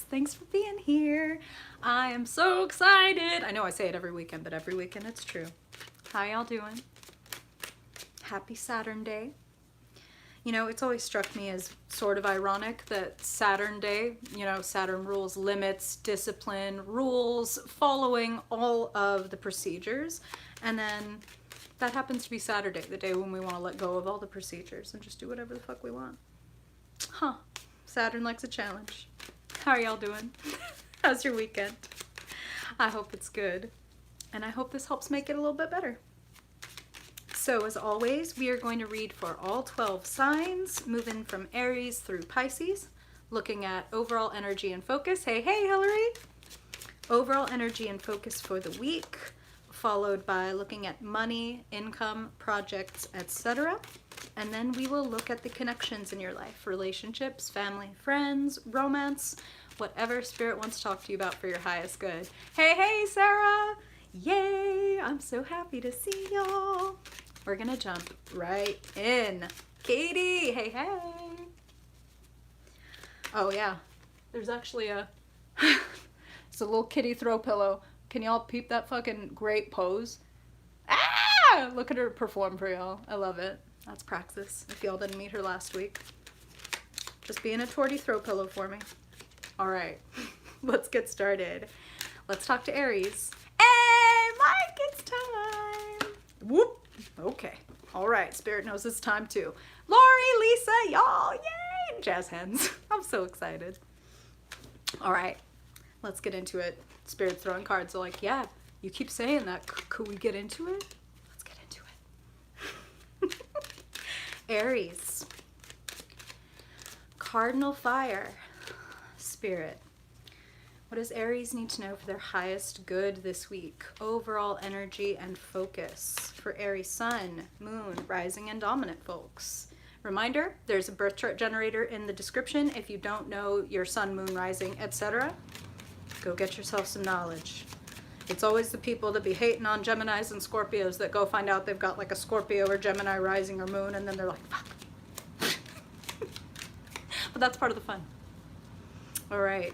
Thanks for being here. I am so excited. I know I say it every weekend, but every weekend it's true. How y'all doing? Happy Saturn Day. You know, it's always struck me as sort of ironic that Saturn Day, you know, Saturn rules limits, discipline, rules, following all of the procedures. And then that happens to be Saturday, the day when we want to let go of all the procedures and just do whatever the fuck we want. Huh. Saturn likes a challenge. How are y'all doing? How's your weekend? I hope it's good. And I hope this helps make it a little bit better. So as always, we are going to read for all 12 signs, moving from Aries through Pisces, looking at overall energy and focus. Hey, Hillary! Overall energy and focus for the week, followed by looking at money, income, projects, etc. And then we will look at the connections in your life, relationships, family, friends, romance, whatever Spirit wants to talk to you about for your highest good. Hey, Sarah! Yay! I'm so happy to see y'all. We're gonna jump right in. Katie, hey. Oh yeah, there's actually it's a little kitty throw pillow. Can y'all peep that fucking great pose? Ah! Look at her perform for y'all. I love it. That's Praxis, if y'all didn't meet her last week. Just being a torty throw pillow for me. All right, let's get started. Let's talk to Aries. Hey, Mike, it's time. Whoop. Okay. All right. Spirit knows it's time too. Lori, Lisa, y'all. Yay. Jazz hands. I'm so excited. All right. Let's get into it. Spirit throwing cards are like, yeah, you keep saying that. Could we get into it? Let's get into it. Aries. Cardinal fire. Spirit. What does Aries need to know for their highest good this week? Overall energy and focus for Aries sun, moon, rising, and dominant folks. Reminder, there's a birth chart generator in the description. If you don't know your sun, moon, rising, etc., go get yourself some knowledge. It's always the people that be hating on Geminis and Scorpios that go find out they've got like a Scorpio or Gemini rising or moon, and then they're like, fuck. But that's part of the fun. All right.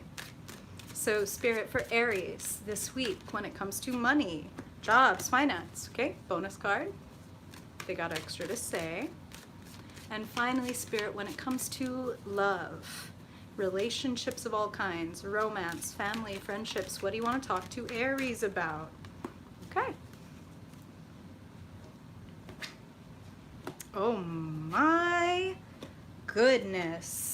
So Spirit for Aries this week when it comes to money, jobs, finance, okay? Bonus card. They got extra to say. And finally, Spirit, when it comes to love, relationships of all kinds, romance, family, friendships, what do you want to talk to Aries about? Okay. Oh my goodness.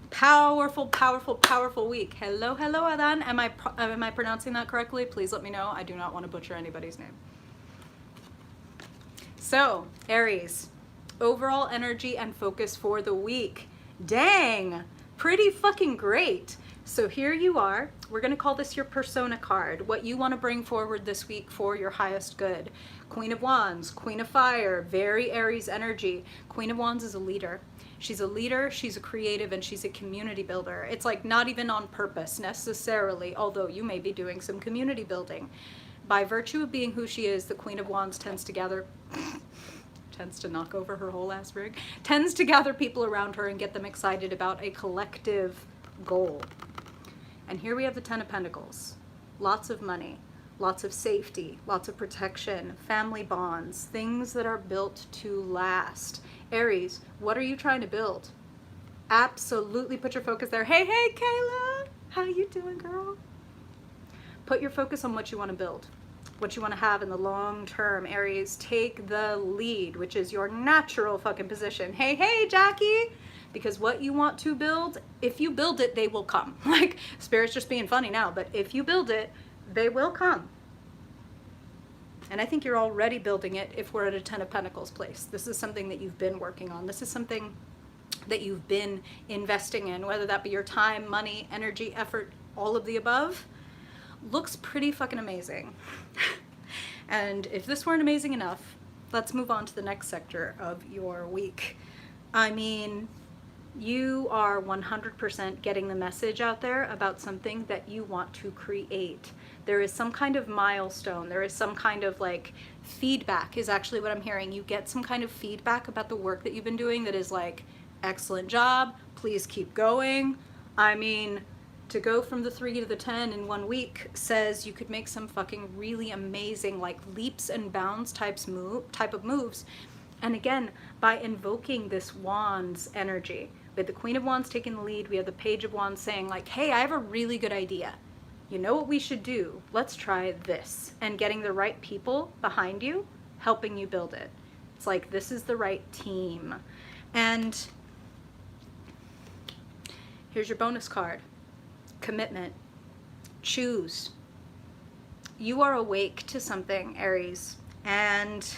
Powerful, powerful, powerful week. Hello, Adan. Am I pronouncing that correctly? Please let me know. I do not want to butcher anybody's name. So, Aries, overall energy and focus for the week. Dang, pretty fucking great. So here you are. We're going to call this your persona card. What you want to bring forward this week for your highest good. Queen of Wands, Queen of Fire, very Aries energy. Queen of Wands is a leader. She's a leader, she's a creative, and she's a community builder. It's like not even on purpose necessarily, although you may be doing some community building. By virtue of being who she is, the Queen of Wands tends to knock over her whole ass rig, tends to gather people around her and get them excited about a collective goal. And here we have the Ten of Pentacles. Lots of money, lots of safety, lots of protection, family bonds, things that are built to last. Aries, what are you trying to build? Absolutely put your focus there. Hey, Kayla, how you doing, girl? Put your focus on what you want to build, what you want to have in the long term. Aries, take the lead, which is your natural fucking position. Hey, Jackie, because what you want to build, if you build it, they will come. Like, Spirit's just being funny now, but if you build it, they will come. And I think you're already building it if we're at a Ten of Pentacles place. This is something that you've been working on. This is something that you've been investing in, whether that be your time, money, energy, effort, all of the above. Looks pretty fucking amazing. And if this weren't amazing enough, let's move on to the next sector of your week. I mean, you are 100% getting the message out there about something that you want to create. There is some kind of milestone. There is some kind of like feedback is actually what I'm hearing. You get some kind of feedback about the work that you've been doing that is like, excellent job, please keep going. I mean, To go from the 3 to the 10 in 1 week says you could make some fucking really amazing, like, leaps and bounds type of moves. And again, by invoking this Wands energy, with the Queen of Wands taking the lead, we have the Page of Wands saying, like, hey, I have a really good idea. You know what we should do? Let's try this. And getting the right people behind you, helping you build it. It's like, this is the right team. And here's your bonus card. Commitment. Choose. You are awake to something, Aries. And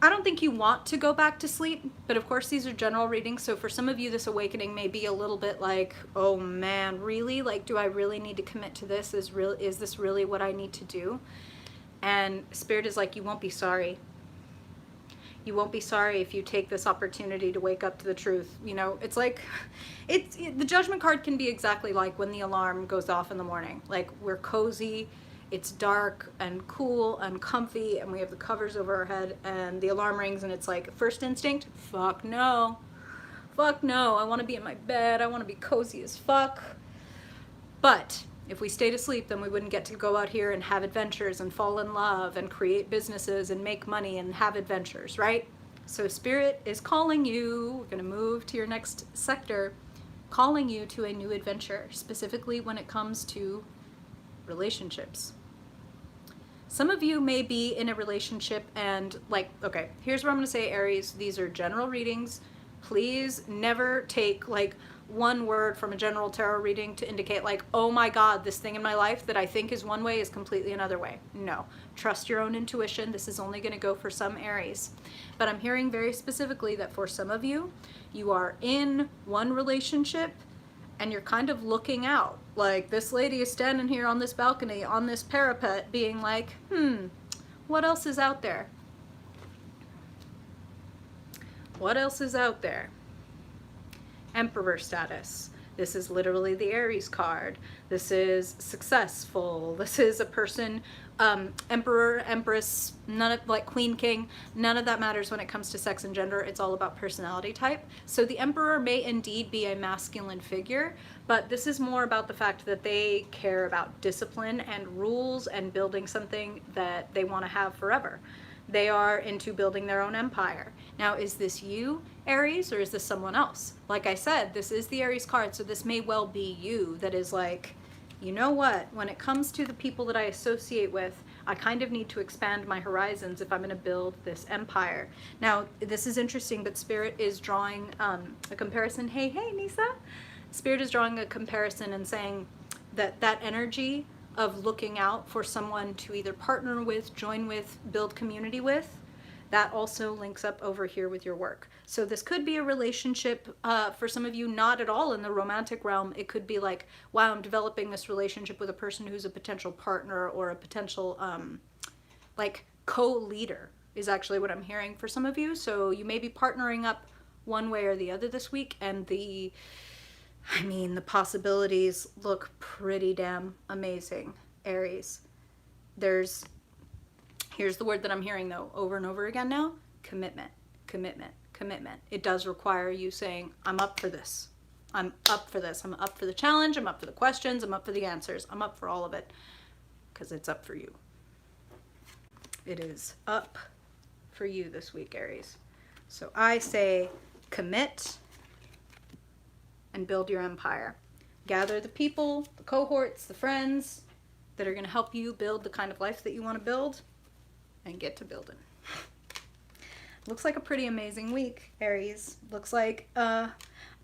I don't think you want to go back to sleep, but of course these are general readings, so for some of you this awakening may be a little bit like, oh man, really? Like, do I really need to commit to this? Is this really what I need to do? And Spirit is like, you won't be sorry. You won't be sorry if you take this opportunity to wake up to the truth. You know, it's like, the Judgment card can be exactly like when the alarm goes off in the morning. Like, we're cozy, it's dark and cool and comfy, and we have the covers over our head, and the alarm rings, and it's like, first instinct, fuck no. Fuck no, I want to be in my bed, I want to be cozy as fuck. But if we stayed asleep, then we wouldn't get to go out here and have adventures and fall in love and create businesses and make money and have adventures, right? So Spirit is calling you, we're going to move to your next sector, calling you to a new adventure, specifically when it comes to relationships. Some of you may be in a relationship and like, okay, here's what I'm going to say, Aries. These are general readings. Please never take like one word from a general tarot reading to indicate like, oh my God, this thing in my life that I think is one way is completely another way. No, trust your own intuition. This is only going to go for some Aries. But I'm hearing very specifically that for some of you, you are in one relationship and you're kind of looking out. Like, this lady is standing here on this balcony, on this parapet, being like, what else is out there? What else is out there? Emperor status. This is literally the Aries card. This is successful. This is a person, emperor, empress, none of, like queen, king, none of that matters when it comes to sex and gender. It's all about personality type. So the emperor may indeed be a masculine figure, but this is more about the fact that they care about discipline and rules and building something that they want to have forever. They are into building their own empire. Now, is this you, Aries, or is this someone else? Like I said, this is the Aries card, so this may well be you that is like, you know what, when it comes to the people that I associate with, I kind of need to expand my horizons if I'm going to build this empire. Now, this is interesting, but Spirit is drawing a comparison. Hey, Nisa. Spirit is drawing a comparison and saying that that energy of looking out for someone to either partner with, join with, build community with, that also links up over here with your work. So this could be a relationship for some of you, not at all in the romantic realm. It could be like, wow, I'm developing this relationship with a person who's a potential partner or a potential like co-leader is actually what I'm hearing for some of you. So you may be partnering up one way or the other this week, and the possibilities look pretty damn amazing, Aries. Here's the word that I'm hearing though, over and over again now, commitment, commitment, commitment. It does require you saying, I'm up for this. I'm up for this. I'm up for the challenge. I'm up for the questions. I'm up for the answers. I'm up for all of it, because it's up for you. It is up for you this week, Aries. So I say commit and build your empire. Gather the people, the cohorts, the friends that are going to help you build the kind of life that you want to build, and get to building. Looks like a pretty amazing week, Aries. Looks like a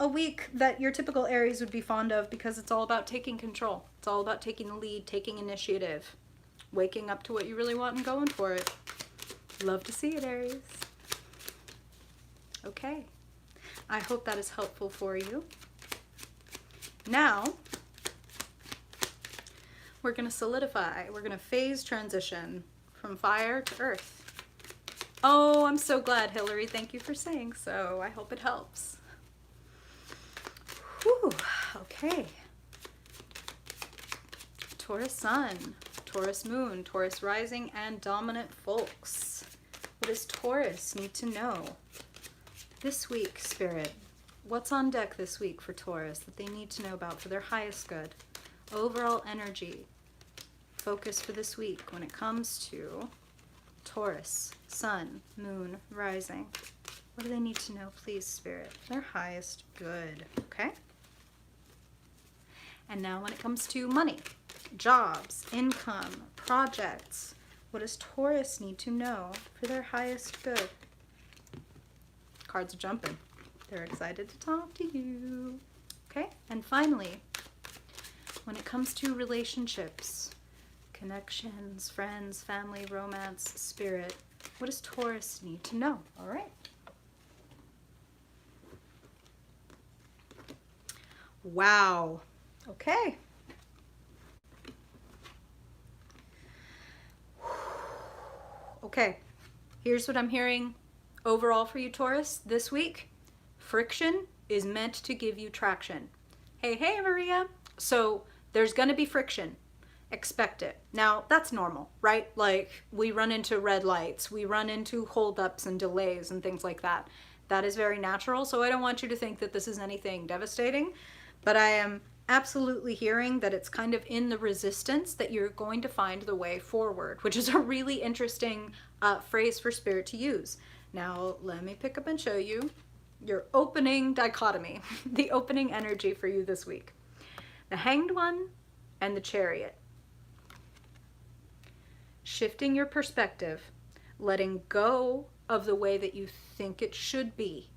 week that your typical Aries would be fond of, because it's all about taking control. It's all about taking the lead, taking initiative, waking up to what you really want and going for it. Love to see it, Aries. Okay. I hope that is helpful for you. Now, we're going to solidify. We're going to phase transition from fire to earth. Oh, I'm so glad, Hillary. Thank you for saying so. I hope it helps. Whew. Okay. Taurus sun, Taurus moon, Taurus rising, and dominant folks. What does Taurus need to know this week, Spirit? What's on deck this week for Taurus that they need to know about for their highest good? Overall energy focus for this week when it comes to Taurus, Sun, Moon, Rising. What do they need to know, please, Spirit? Their highest good, okay? And now when it comes to money, jobs, income, projects, what does Taurus need to know for their highest good? Cards are jumping. They're excited to talk to you. Okay, and finally, when it comes to relationships, connections, friends, family, romance, spirit, what does Taurus need to know? All right. Wow. Okay. Okay. Here's what I'm hearing overall for you, Taurus, this week. Friction is meant to give you traction. Hey, Maria. So there's going to be friction. Expect it. Now, that's normal, right? Like, we run into red lights. We run into holdups and delays and things like that. That is very natural. So I don't want you to think that this is anything devastating. But I am absolutely hearing that it's kind of in the resistance that you're going to find the way forward, which is a really interesting phrase for Spirit to use. Now, let me pick up and show you your opening dichotomy, the opening energy for you this week. The Hanged One and the Chariot. Shifting your perspective, letting go of the way that you think it should be.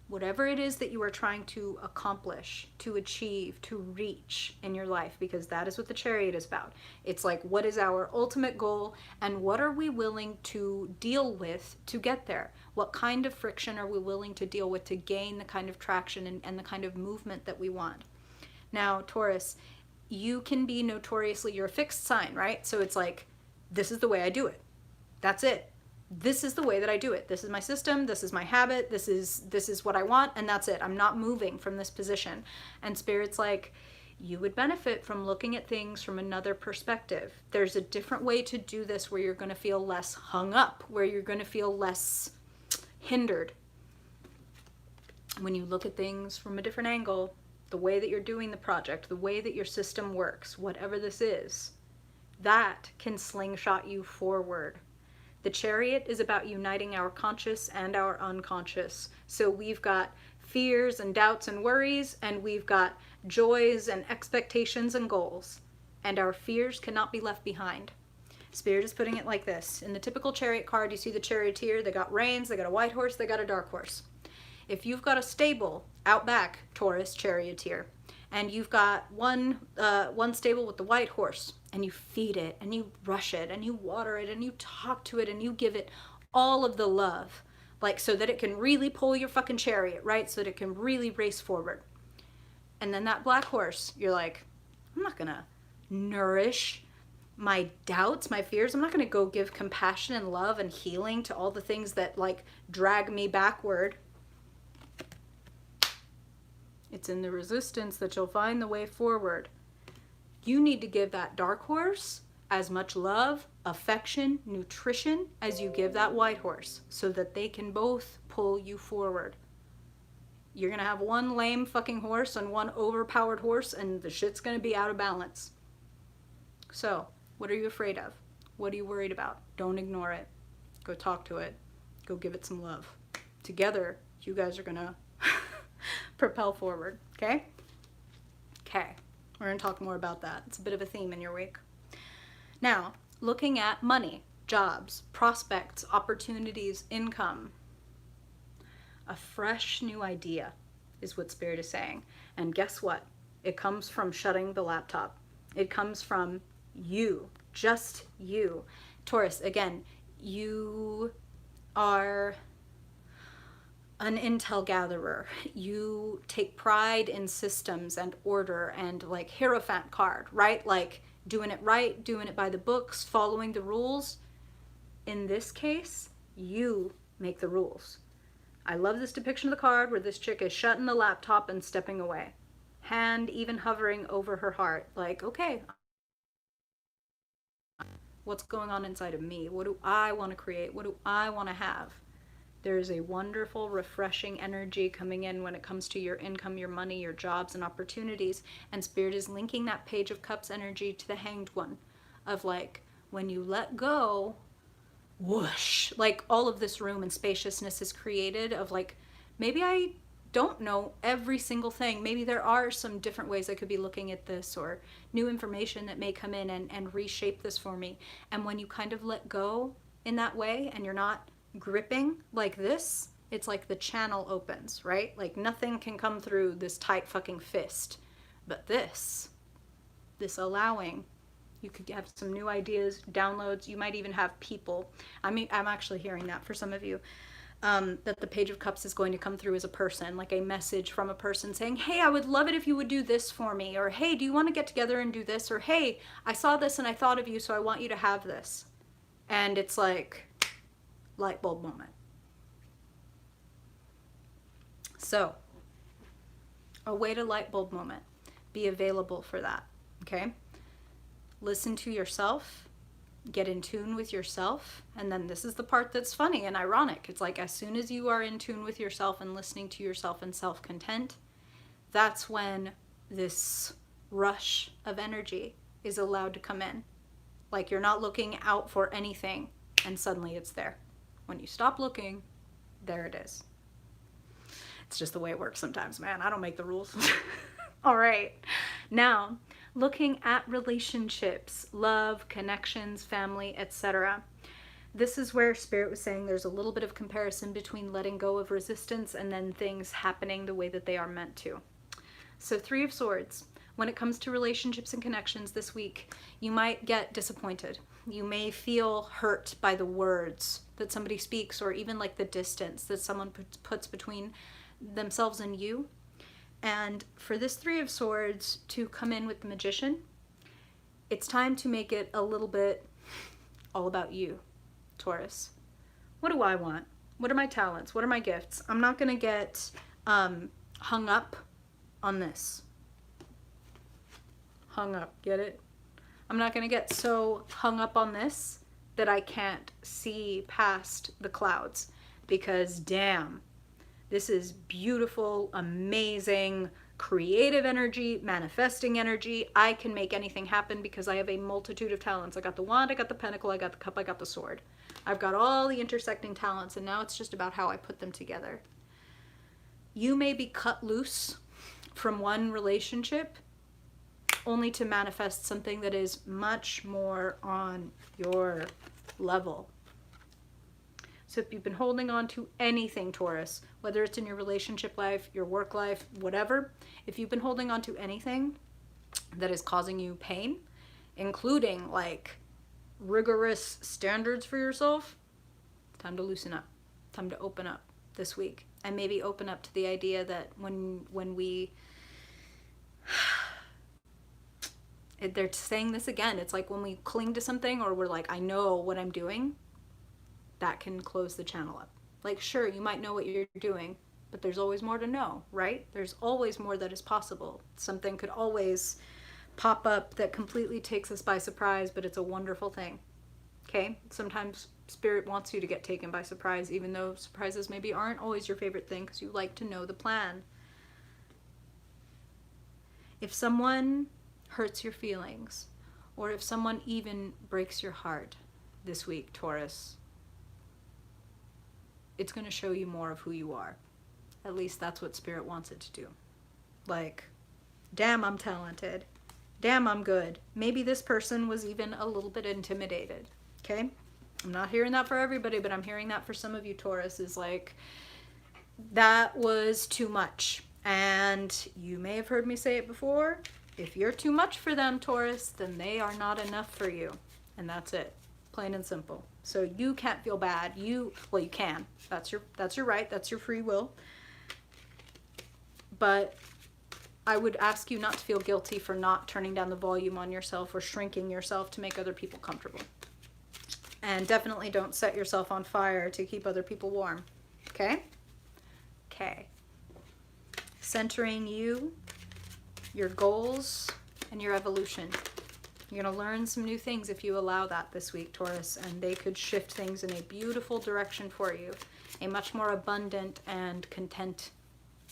Whatever it is that you are trying to accomplish, to achieve, to reach in your life, because that is what the Chariot is about. It's like, what is our ultimate goal and what are we willing to deal with to get there? What kind of friction are we willing to deal with to gain the kind of traction and the kind of movement that we want? Now, Taurus, you can be notoriously, you're a fixed sign, right? So it's like, this is the way I do it. That's it. This is the way that I do it. This is my system. This is my habit. This is what I want. And that's it. I'm not moving from this position. And Spirit's like, you would benefit from looking at things from another perspective. There's a different way to do this where you're going to feel less hung up, where you're going to feel less hindered. When you look at things from a different angle, the way that you're doing the project, the way that your system works, whatever this is, that can slingshot you forward. The Chariot is about uniting our conscious and our unconscious. So we've got fears and doubts and worries, and we've got joys and expectations and goals. And our fears cannot be left behind. Spirit is putting it like this. In the typical Chariot card, you see the charioteer. They got reins, they got a white horse, they got a dark horse. If you've got a stable out back, Taurus charioteer, and you've got one stable with the white horse, and you feed it, and you brush it, and you water it, and you talk to it, and you give it all of the love, like, so that it can really pull your fucking chariot, right? So that it can really race forward. And then that black horse, you're like, I'm not gonna nourish my doubts, my fears. I'm not gonna go give compassion and love and healing to all the things that, like, drag me backward. It's in the resistance that you'll find the way forward. You need to give that dark horse as much love, affection, nutrition as you give that white horse, so that they can both pull you forward. You're going to have one lame fucking horse and one overpowered horse, and the shit's going to be out of balance. So, what are you afraid of? What are you worried about? Don't ignore it. Go talk to it. Go give it some love. Together, you guys are going to propel forward, okay? Okay, we're going to talk more about that. It's a bit of a theme in your week. Now, looking at money, jobs, prospects, opportunities, income. A fresh new idea is what Spirit is saying. And guess what? It comes from shutting the laptop. It comes from you, just you. Taurus, again, you are an intel gatherer. You take pride in systems and order and, like, Hierophant card, right? Like, doing it right, doing it by the books, following the rules. In this case, you make the rules. I love this depiction of the card where this chick is shutting the laptop and stepping away. Hand even hovering over her heart. Like, okay, what's going on inside of me? What do I want to create? What do I want to have? There is a wonderful, refreshing energy coming in when it comes to your income, your money, your jobs, and opportunities. And Spirit is linking that Page of Cups energy to the Hanged one of like, when you let go, whoosh, like all of this room and spaciousness is created of like, maybe I don't know every single thing. Maybe there are some different ways I could be looking at this, or new information that may come in and reshape this for me. And when you kind of let go in that way and you're not gripping like this, it's like the channel opens, right? Like nothing can come through this tight fucking fist. But this allowing, you could have some new ideas, downloads. You might even have people. I'm actually hearing that for some of you. That the Page of Cups is going to come through as a person, like a message from a person saying, hey, I would love it if you would do this for me, or hey, do you want to get together and do this, or hey, I saw this and I thought of you, so I want you to have this. And it's like light bulb moment. So await a light bulb moment. Be available for that, okay? Listen to yourself. Get in tune with yourself. And then this is the part that's funny and ironic. It's like as soon as you are in tune with yourself and listening to yourself and self-content, that's when this rush of energy is allowed to come in. Like you're not looking out for anything and suddenly it's there. When you stop looking, there it is. It's just the way it works sometimes, man. I don't make the rules. All right. Now, looking at relationships, love, connections, family, etc. This is where Spirit was saying there's a little bit of comparison between letting go of resistance and then things happening the way that they are meant to. So 3 of Swords. When it comes to relationships and connections this week, you might get disappointed. You may feel hurt by the words that somebody speaks, or even like the distance that someone puts between themselves and you. And for this 3 of Swords to come in with the Magician, it's time to make it a little bit all about you, Taurus. What do I want? What are my talents? What are my gifts? I'm not going to get hung up on this. Hung up, get it? I'm not going to get so hung up on this that I can't see past the clouds, because damn, this is beautiful, amazing, creative energy, manifesting energy. I can make anything happen because I have a multitude of talents. I got the wand, I got the pentacle, I got the cup, I got the sword. I've got all the intersecting talents, and now it's just about how I put them together. You may be cut loose from one relationship only to manifest something that is much more on your level. So if you've been holding on to anything, Taurus, whether it's in your relationship life, your work life, whatever, if you've been holding on to anything that is causing you pain, including like rigorous standards for yourself, time to loosen up, time to open up this week, and maybe open up to the idea that when we they're saying this again, it's like when we cling to something, or we're like, I know what I'm doing, that can close the channel up. Like, sure, you might know what you're doing, but there's always more to know, right? There's always more that is possible. Something could always pop up that completely takes us by surprise, but it's a wonderful thing, okay? Sometimes Spirit wants you to get taken by surprise, even though surprises maybe aren't always your favorite thing, because you like to know the plan. If someone hurts your feelings, or if someone even breaks your heart this week, Taurus, it's going to show you more of who you are. At least that's what Spirit wants it to do. Like, damn, I'm talented. Damn, I'm good. Maybe this person was even a little bit intimidated, okay? I'm not hearing that for everybody, but I'm hearing that for some of you, Taurus, is like, that was too much. And you may have heard me say it before. If you're too much for them, Taurus, then they are not enough for you. And that's it. Plain and simple. So you can't feel bad. Well, you can. That's your right. That's your free will. But I would ask you not to feel guilty for not turning down the volume on yourself or shrinking yourself to make other people comfortable. And definitely don't set yourself on fire to keep other people warm. Okay? Okay. Centering you, your goals, and your evolution. You're going to learn some new things if you allow that this week, Taurus, and they could shift things in a beautiful direction for you. a much more abundant and content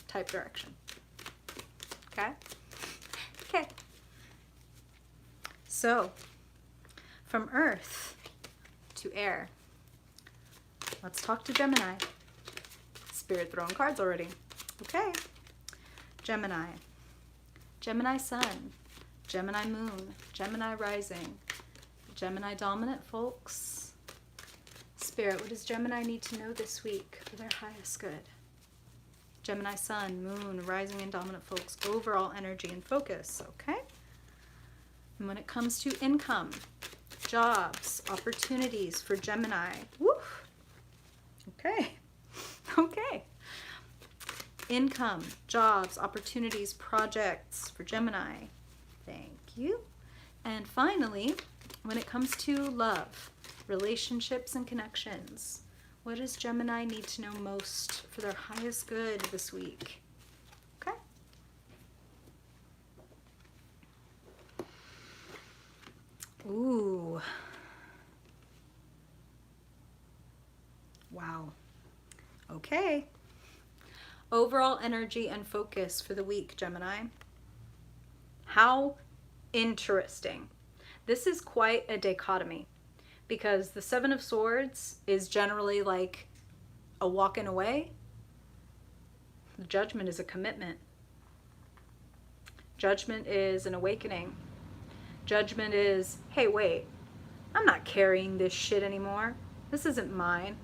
type direction. Okay? Okay. So, from Earth to air, let's talk to Gemini. Spirit throwing cards already. Okay. Gemini. Gemini Sun. Gemini Moon. Gemini Rising. Gemini Dominant, folks. Spirit, what does Gemini need to know this week for their highest good? Gemini Sun, Moon, Rising, and Dominant, folks. Overall energy and focus, okay? And when it comes to income, jobs, opportunities for Gemini, woo! Okay. Okay. Income, jobs, opportunities, projects for Gemini. Thank you. And finally, when it comes to love, relationships, and connections, what does Gemini need to know most for their highest good this week? Okay. Ooh. Wow. Okay. Overall energy and focus for the week, Gemini. How interesting. This is quite a dichotomy because the Seven of Swords is generally like a walking away. The Judgment is a commitment. Judgment is an awakening. Judgment is, hey, wait, I'm not carrying this shit anymore. This isn't mine.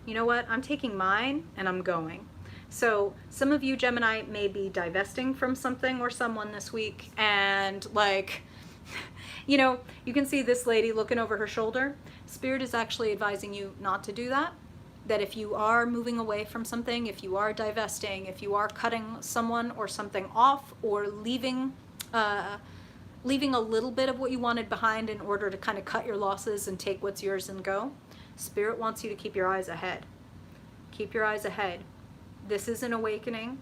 You know what? I'm taking mine and I'm going. So some of you, Gemini, may be divesting from something or someone this week, and like, you know, you can see this lady looking over her shoulder. Spirit is actually advising you not to do that. That if you are moving away from something, if you are divesting, if you are cutting someone or something off, or leaving a little bit of what you wanted behind in order to kind of cut your losses and take what's yours and go, Spirit wants you to keep your eyes ahead. Keep your eyes ahead. This is an awakening.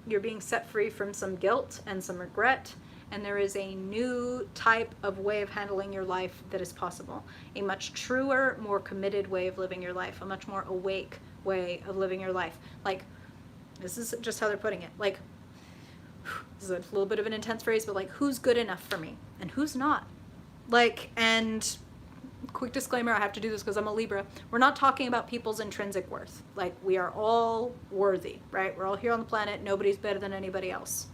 You're being set free from some guilt and some regret, and there is a new type of way of handling your life that is possible. A much truer, more committed way of living your life, a much more awake way of living your life. Like, this is just how they're putting it. Like, this is a little bit of an intense phrase, but like, who's good enough for me and who's not? Like, and quick disclaimer, I have to do this because I'm a Libra. We're not talking about people's intrinsic worth. Like, we are all worthy, right? We're all here on the planet. Nobody's better than anybody else.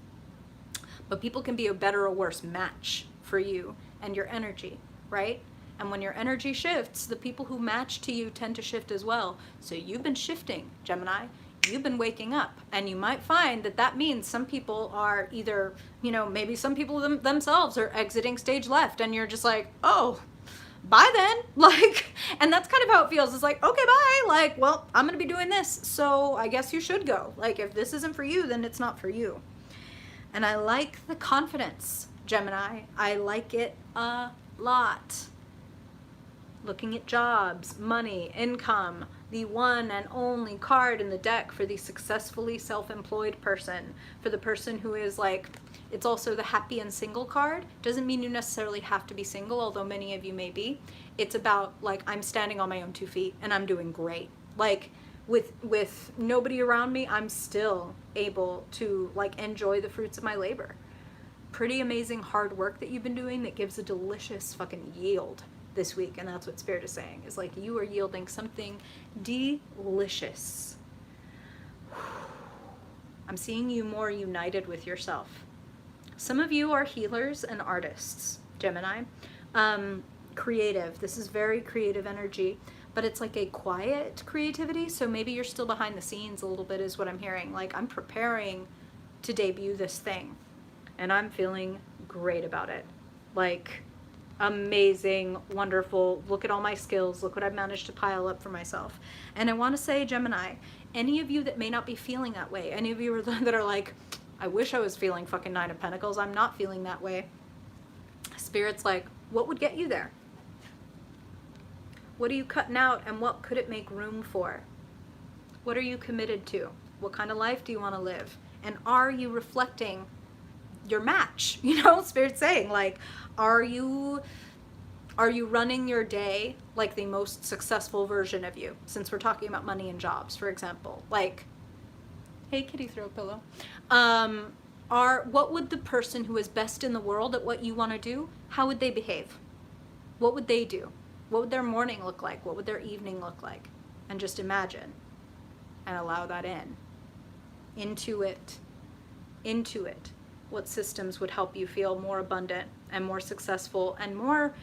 But people can be a better or worse match for you and your energy, right? And when your energy shifts, the people who match to you tend to shift as well. So you've been shifting, Gemini. You've been waking up, and you might find that that means some people are either, you know, maybe some people themselves are exiting stage left, and you're just like, oh, bye then. Like, and that's kind of how it feels. It's like, okay, bye. Like, well, I'm going to be doing this, so I guess you should go. Like, if this isn't for you, then it's not for you. And I like the confidence, Gemini. I like it a lot. Looking at jobs, money, income, the one and only card in the deck for the successfully self-employed person, for the person who is like, it's also the happy and single card. Doesn't mean you necessarily have to be single, although many of you may be. It's about like, I'm standing on my own 2 feet and I'm doing great. Like, with nobody around me, I'm still able to like enjoy the fruits of my labor. Pretty amazing hard work that you've been doing that gives a delicious fucking yield this week. And that's what Spirit is saying, is like, you are yielding something delicious. I'm seeing you more united with yourself. Some of you are healers and artists, Gemini. Creative. This is very creative energy, but it's like a quiet creativity. So maybe you're still behind the scenes a little bit is what I'm hearing. Like, I'm preparing to debut this thing and I'm feeling great about it. Like, amazing, wonderful. Look at all my skills. Look what I've managed to pile up for myself. And I want to say, Gemini, any of you that may not be feeling that way, any of you that are like, I wish I was feeling fucking 9 of Pentacles. I'm not feeling that way. Spirit's like, what would get you there? What are you cutting out, and what could it make room for? What are you committed to? What kind of life do you want to live? And are you reflecting your match? You know, Spirit's saying, like, are you Are you running your day like the most successful version of you? Since we're talking about money and jobs, for example. Like, hey kitty, throw a pillow. What would the person who is best in the world at what you want to do, how would they behave? What would they do? What would their morning look like? What would their evening look like? And just imagine and allow that in. Into it. What systems would help you feel more abundant and more successful and more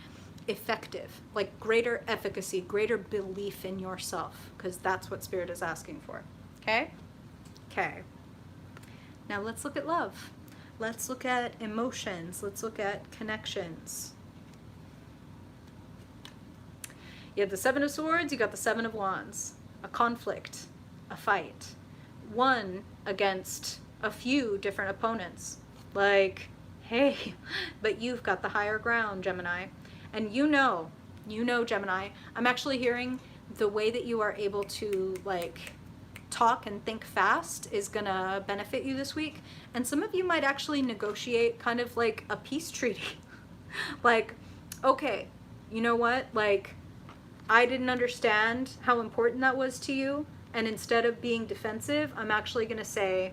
effective, like greater efficacy, greater belief in yourself, because that's what Spirit is asking for. Okay? Okay. Now let's look at love. Let's look at emotions. Let's look at connections. You have the Seven of Swords, you got the Seven of Wands. A conflict, a fight. One against a few different opponents. Like, hey, but you've got the higher ground, Gemini. And you know, Gemini, I'm actually hearing the way that you are able to, like, talk and think fast is gonna benefit you this week. And some of you might actually negotiate kind of like a peace treaty. Like, okay, you know what? Like, I didn't understand how important that was to you. And instead of being defensive, I'm actually gonna say,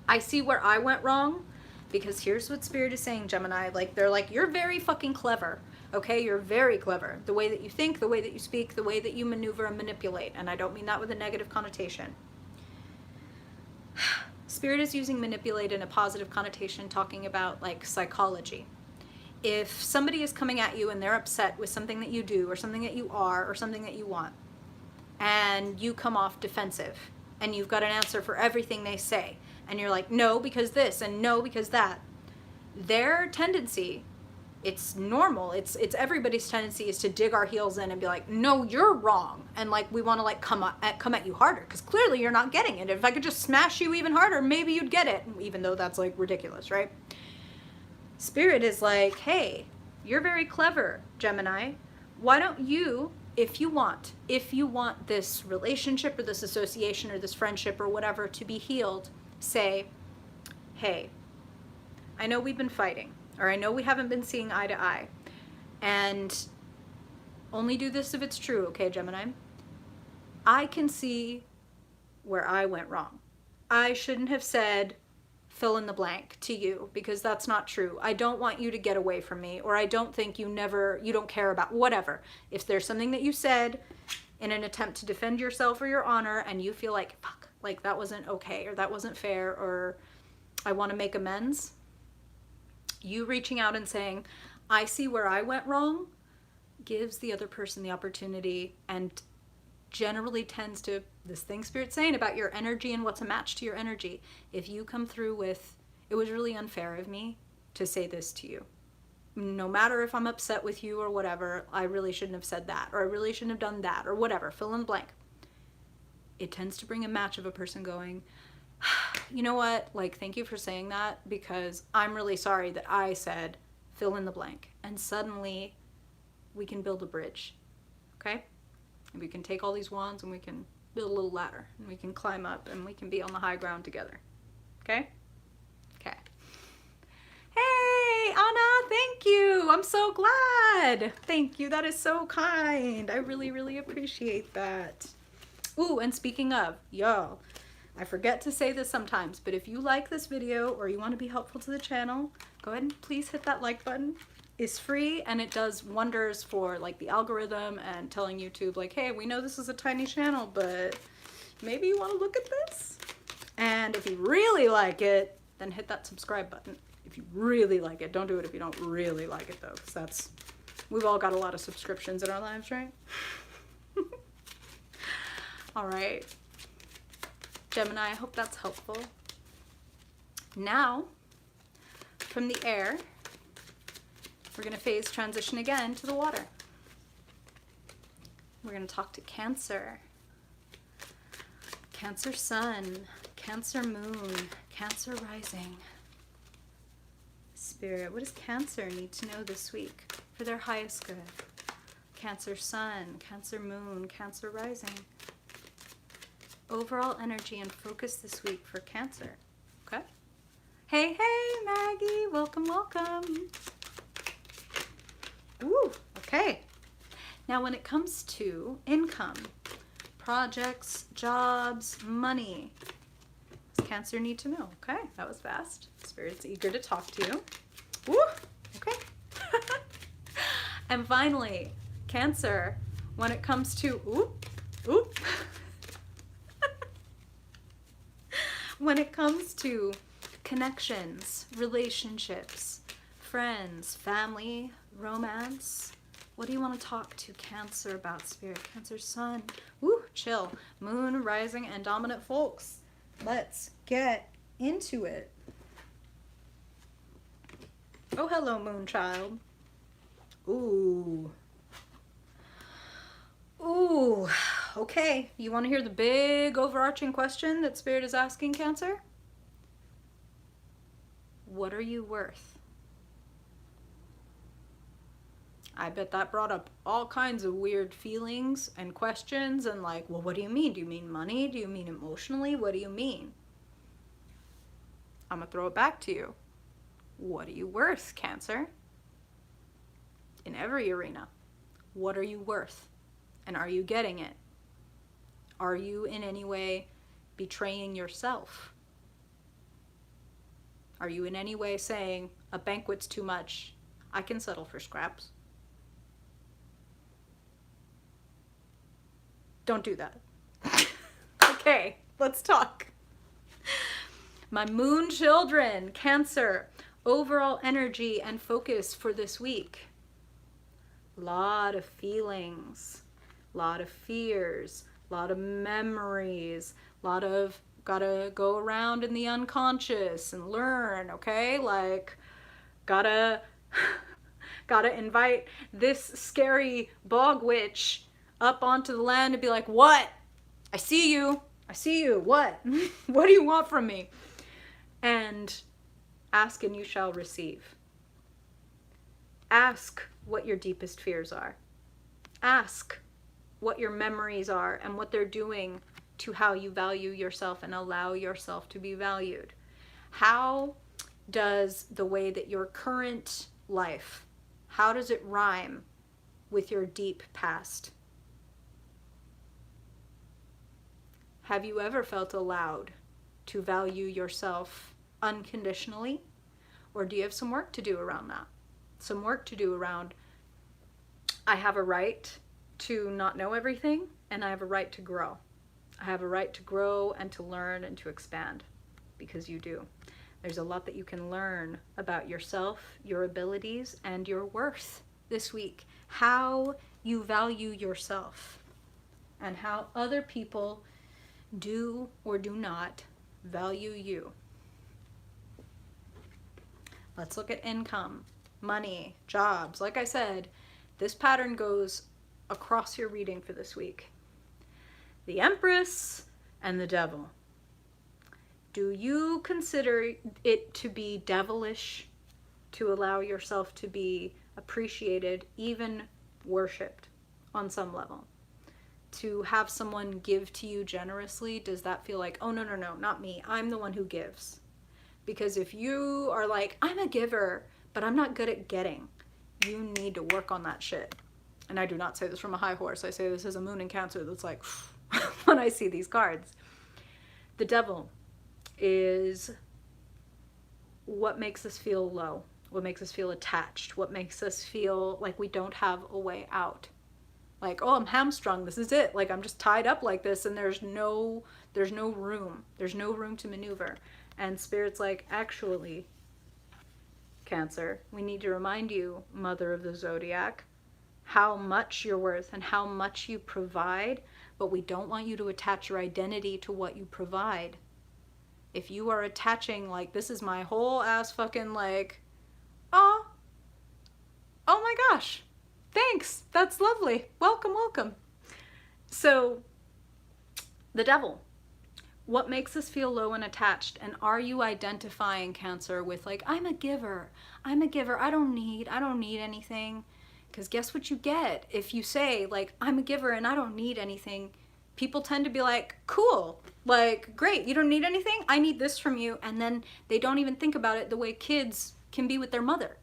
I see where I went wrong. Because here's what Spirit is saying, Gemini. Like, they're like, you're very fucking clever. Okay, you're very clever. The way that you think, the way that you speak, the way that you maneuver and manipulate. And I don't mean that with a negative connotation. Spirit is using manipulate in a positive connotation, talking about like psychology. If somebody is coming at you and they're upset with something that you do or something that you are or something that you want, and you come off defensive and you've got an answer for everything they say, and you're like, no, because this, and no, because that. Their tendency, it's normal, it's everybody's tendency is to dig our heels in and be like, no, you're wrong. And like, we want to like come at you harder, because clearly you're not getting it. If I could just smash you even harder, maybe you'd get it, even though that's like ridiculous, right? Spirit is like, hey, you're very clever, Gemini. Why don't you, if you want this relationship or this association or this friendship or whatever to be healed, say, hey, I know we've been fighting, or I know we haven't been seeing eye to eye, and only do this if it's true, okay, Gemini? I can see where I went wrong. I shouldn't have said fill in the blank to you, because that's not true. I don't want you to get away from me, or I don't think you don't care about whatever. If there's something that you said in an attempt to defend yourself or your honor, and you feel like, fuck, like that wasn't okay, or that wasn't fair, or I want to make amends, you reaching out and saying, I see where I went wrong, gives the other person the opportunity, and generally tends to, this thing Spirit's saying about your energy and what's a match to your energy. If you come through with, it was really unfair of me to say this to you. No matter if I'm upset with you or whatever, I really shouldn't have said that, or I really shouldn't have done that, or whatever, fill in the blank. It tends to bring a match of a person going, you know what, like, thank you for saying that, because I'm really sorry that I said fill in the blank. And suddenly we can build a bridge, okay? And we can take all these wands and we can build a little ladder, and we can climb up, and we can be on the high ground together, okay? Okay. Hey, Anna, thank you. I'm so glad. Thank you. That is so kind. I really, really appreciate that. Ooh, and speaking of, y'all, I forget to say this sometimes, but if you like this video or you want to be helpful to the channel, go ahead and please hit that like button. It's free, and it does wonders for like the algorithm and telling YouTube like, hey, we know this is a tiny channel, but maybe you want to look at this. And if you really like it, then hit that subscribe button. If you really like it. Don't do it if you don't really like it though, because we've all got a lot of subscriptions in our lives, right? All right, Gemini, I hope that's helpful. Now, from the air, we're going to phase transition again to the water. We're going to talk to Cancer. Cancer Sun, Cancer Moon, Cancer Rising. Spirit, what does Cancer need to know this week for their highest good? Cancer Sun, Cancer Moon, Cancer Rising. Overall energy and focus this week for Cancer. Okay? Hey, hey, Maggie. Welcome, welcome. Ooh, Okay. Now when it comes to income, projects, jobs, money, does Cancer need to know? Okay, that was fast. Spirit's eager to talk to you. Woo! Okay. And finally, Cancer, when it comes to, when it comes to connections, relationships, friends, family, romance, what do you want to talk to Cancer about, Spirit? Cancer Sun, woo, chill. Moon, rising, and dominant folks. Let's get into it. Oh, hello, Moon Child. Ooh. Ooh. Okay. You want to hear the big overarching question that Spirit is asking, Cancer? What are you worth? I bet that brought up all kinds of weird feelings and questions and like, well, what do you mean? Do you mean money? Do you mean emotionally? What do you mean? I'm gonna throw it back to you. What are you worth, Cancer? In every arena, what are you worth? And are you getting it? Are you in any way betraying yourself? Are you in any way saying, a banquet's too much, I can settle for scraps? Don't do that. Okay, let's talk. My moon children, Cancer, overall energy and focus for this week. Lot of feelings, lot of fears, lot of memories, lot of gotta go around in the unconscious and learn, okay? Like, gotta invite this scary bog witch up onto the land and be like, what? I see you. I see you. What? What do you want from me? And ask and you shall receive. Ask what your deepest fears are. Ask what your memories are and what they're doing to how you value yourself and allow yourself to be valued. How does the way that your current life, how does it rhyme with your deep past? Have you ever felt allowed to value yourself unconditionally? Or do you have some work to do around that? Some work to do around, I have a right to not know everything, and I have a right to grow. I have a right to grow and to learn and to expand, because you do. There's a lot that you can learn about yourself, your abilities, and your worth this week. How you value yourself and how other people do or do not value you. Let's look at income, money, jobs. Like I said, this pattern goes across your reading for this week. The Empress and the Devil. Do you consider it to be devilish to allow yourself to be appreciated, even worshipped on some level? To have someone give to you generously, does that feel like, oh, no, not me. I'm the one who gives. Because if you are like, I'm a giver, but I'm not good at getting, you need to work on that shit. And I do not say this from a high horse. I say this as a moon in Cancer that's like, when I see these cards. The Devil is what makes us feel low, what makes us feel attached, what makes us feel like we don't have a way out. Like, oh, I'm hamstrung, this is it. Like, I'm just tied up like this and there's no room. There's no room to maneuver. And Spirit's like, actually, Cancer, we need to remind you, Mother of the Zodiac, how much you're worth and how much you provide, but we don't want you to attach your identity to what you provide. If you are attaching, like, this is my whole ass fucking, like, oh my gosh, thanks, that's lovely, welcome. So, the Devil, what makes us feel low and attached? And are you identifying, Cancer, with like, I'm a giver, I don't need anything? Because guess what you get if you say, like, I'm a giver and I don't need anything? People tend to be like, cool, like, great, you don't need anything? I need this from you. And then they don't even think about it the way kids can be with their mother.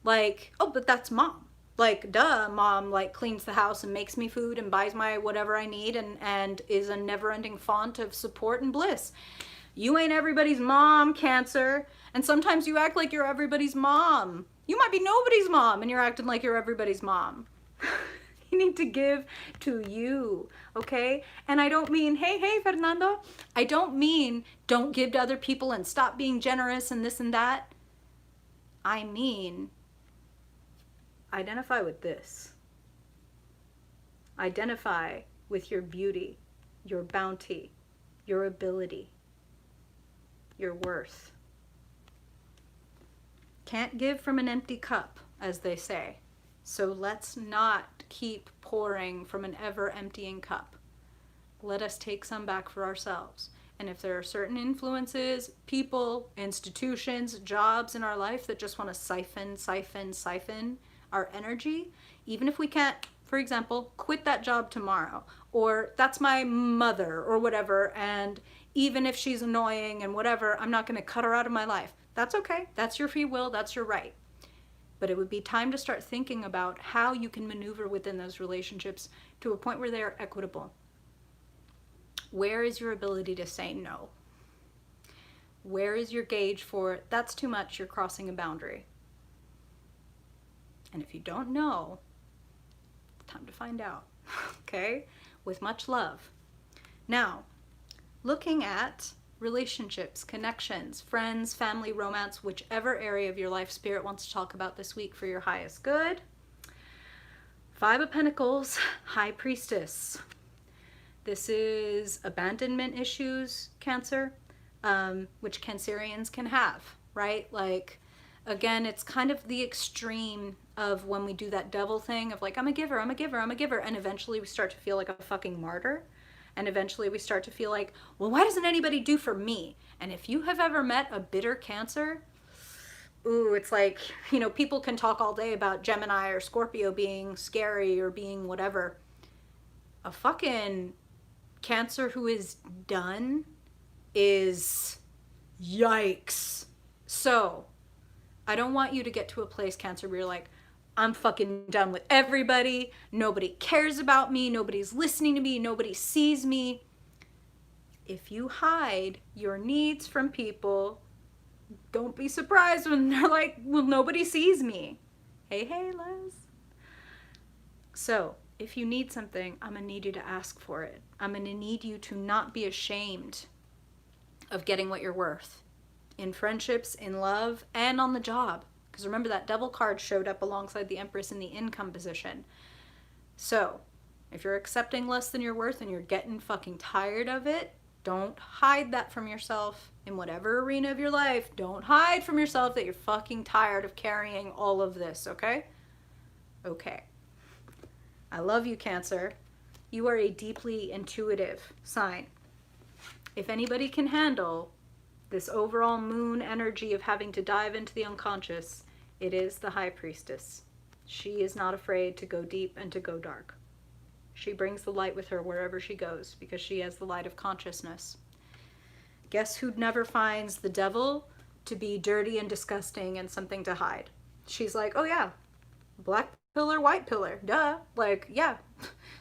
Like, oh, but that's mom. Like, duh, mom like cleans the house and makes me food and buys my whatever I need and is a never-ending font of support and bliss. You ain't everybody's mom, Cancer. And sometimes you act like you're everybody's mom. You might be nobody's mom and you're acting like you're everybody's mom. You need to give to you, okay? And I don't mean, hey, Fernando. I don't mean don't give to other people and stop being generous and this and that. I mean, identify with this. Identify with your beauty, your bounty, your ability, your worth. Can't give from an empty cup, as they say. So let's not keep pouring from an ever emptying cup. Let us take some back for ourselves. And if there are certain influences, people, institutions, jobs in our life that just want to siphon our energy, even if we can't, for example, quit that job tomorrow, or that's my mother or whatever, and even if she's annoying and whatever, I'm not going to cut her out of my life. That's okay. That's your free will. That's your right. But it would be time to start thinking about how you can maneuver within those relationships to a point where they are equitable. Where is your ability to say no? Where is your gauge for, that's too much, you're crossing a boundary? And if you don't know, it's time to find out, okay? With much love. Now, looking at relationships, connections, friends, family, romance, whichever area of your life Spirit wants to talk about this week for your highest good. 5 of Pentacles, High Priestess. This is abandonment issues, Cancer, which Cancerians can have, right? Like, again, it's kind of the extreme of when we do that devil thing of like, I'm a giver, I'm a giver, I'm a giver. And eventually we start to feel like a fucking martyr. And eventually we start to feel like, well, why doesn't anybody do for me? And if you have ever met a bitter Cancer, ooh, it's like, you know, people can talk all day about Gemini or Scorpio being scary or being whatever. A fucking Cancer who is done is yikes. So I don't want you to get to a place, Cancer, where you're like, I'm fucking done with everybody. Nobody cares about me. Nobody's listening to me. Nobody sees me. If you hide your needs from people, don't be surprised when they're like, well, nobody sees me. Hey, Les. So if you need something, I'm going to need you to ask for it. I'm going to need you to not be ashamed of getting what you're worth in friendships, in love, and on the job. Because remember, that Devil card showed up alongside the Empress in the income position. So if you're accepting less than your worth and you're getting fucking tired of it, don't hide that from yourself in whatever arena of your life. Don't hide from yourself that you're fucking tired of carrying all of this, okay? Okay. I love you, Cancer. You are a deeply intuitive sign. If anybody can handle this overall moon energy of having to dive into the unconscious, it is the High Priestess. She is not afraid to go deep and to go dark. She brings the light with her wherever she goes because she has the light of consciousness. Guess who never finds the devil to be dirty and disgusting and something to hide? She's like, oh yeah, black pillar, white pillar, duh. Like, yeah,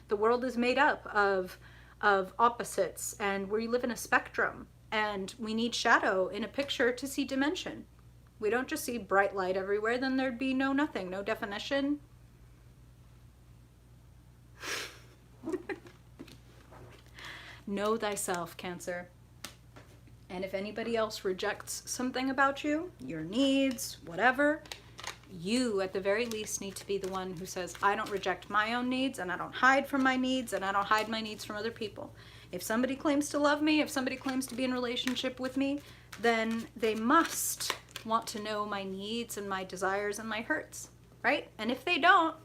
the world is made up of opposites, and we live in a spectrum, and we need shadow in a picture to see dimension. We don't just see bright light everywhere, then there'd be nothing, no definition. Know thyself, Cancer. And if anybody else rejects something about you, your needs, whatever, you at the very least need to be the one who says, I don't reject my own needs, and I don't hide from my needs, and I don't hide my needs from other people. If somebody claims to love me, if somebody claims to be in relationship with me, then they must want to know my needs and my desires and my hurts, right? And if they don't,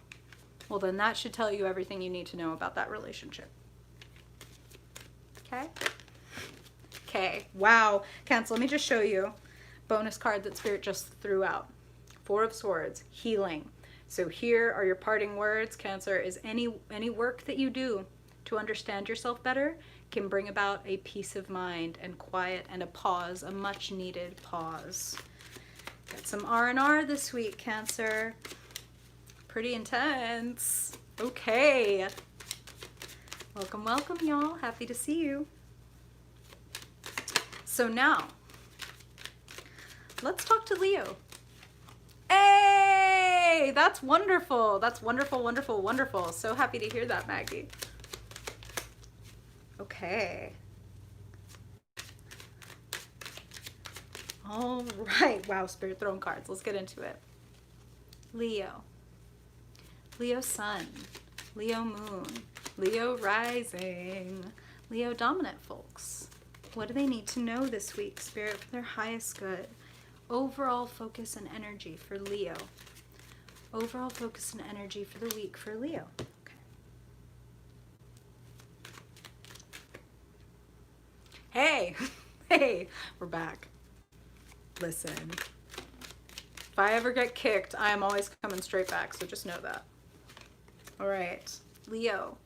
well, then that should tell you everything you need to know about that relationship. Okay? Okay. Wow. Cancer, let me just show you bonus card that Spirit just threw out. 4 of Swords, healing. So here are your parting words, Cancer, is any work that you do to understand yourself better can bring about a peace of mind and quiet and a pause, a much needed pause. Got some R&R this week, Cancer. Pretty intense. Okay. Welcome, welcome, y'all. Happy to see you. So now, let's talk to Leo. Hey, that's wonderful. That's wonderful, wonderful, wonderful. So happy to hear that, Maggie. Okay. All right. Wow, Spirit throwing cards. Let's get into it. Leo. Leo sun. Leo moon. Leo rising. Leo dominant folks. What do they need to know this week, Spirit, for their highest good? Overall focus and energy for Leo. Overall focus and energy for the week for Leo. Okay. Hey, hey, we're back. Listen, if I ever get kicked, I am always coming straight back, so just know that. All right, Leo,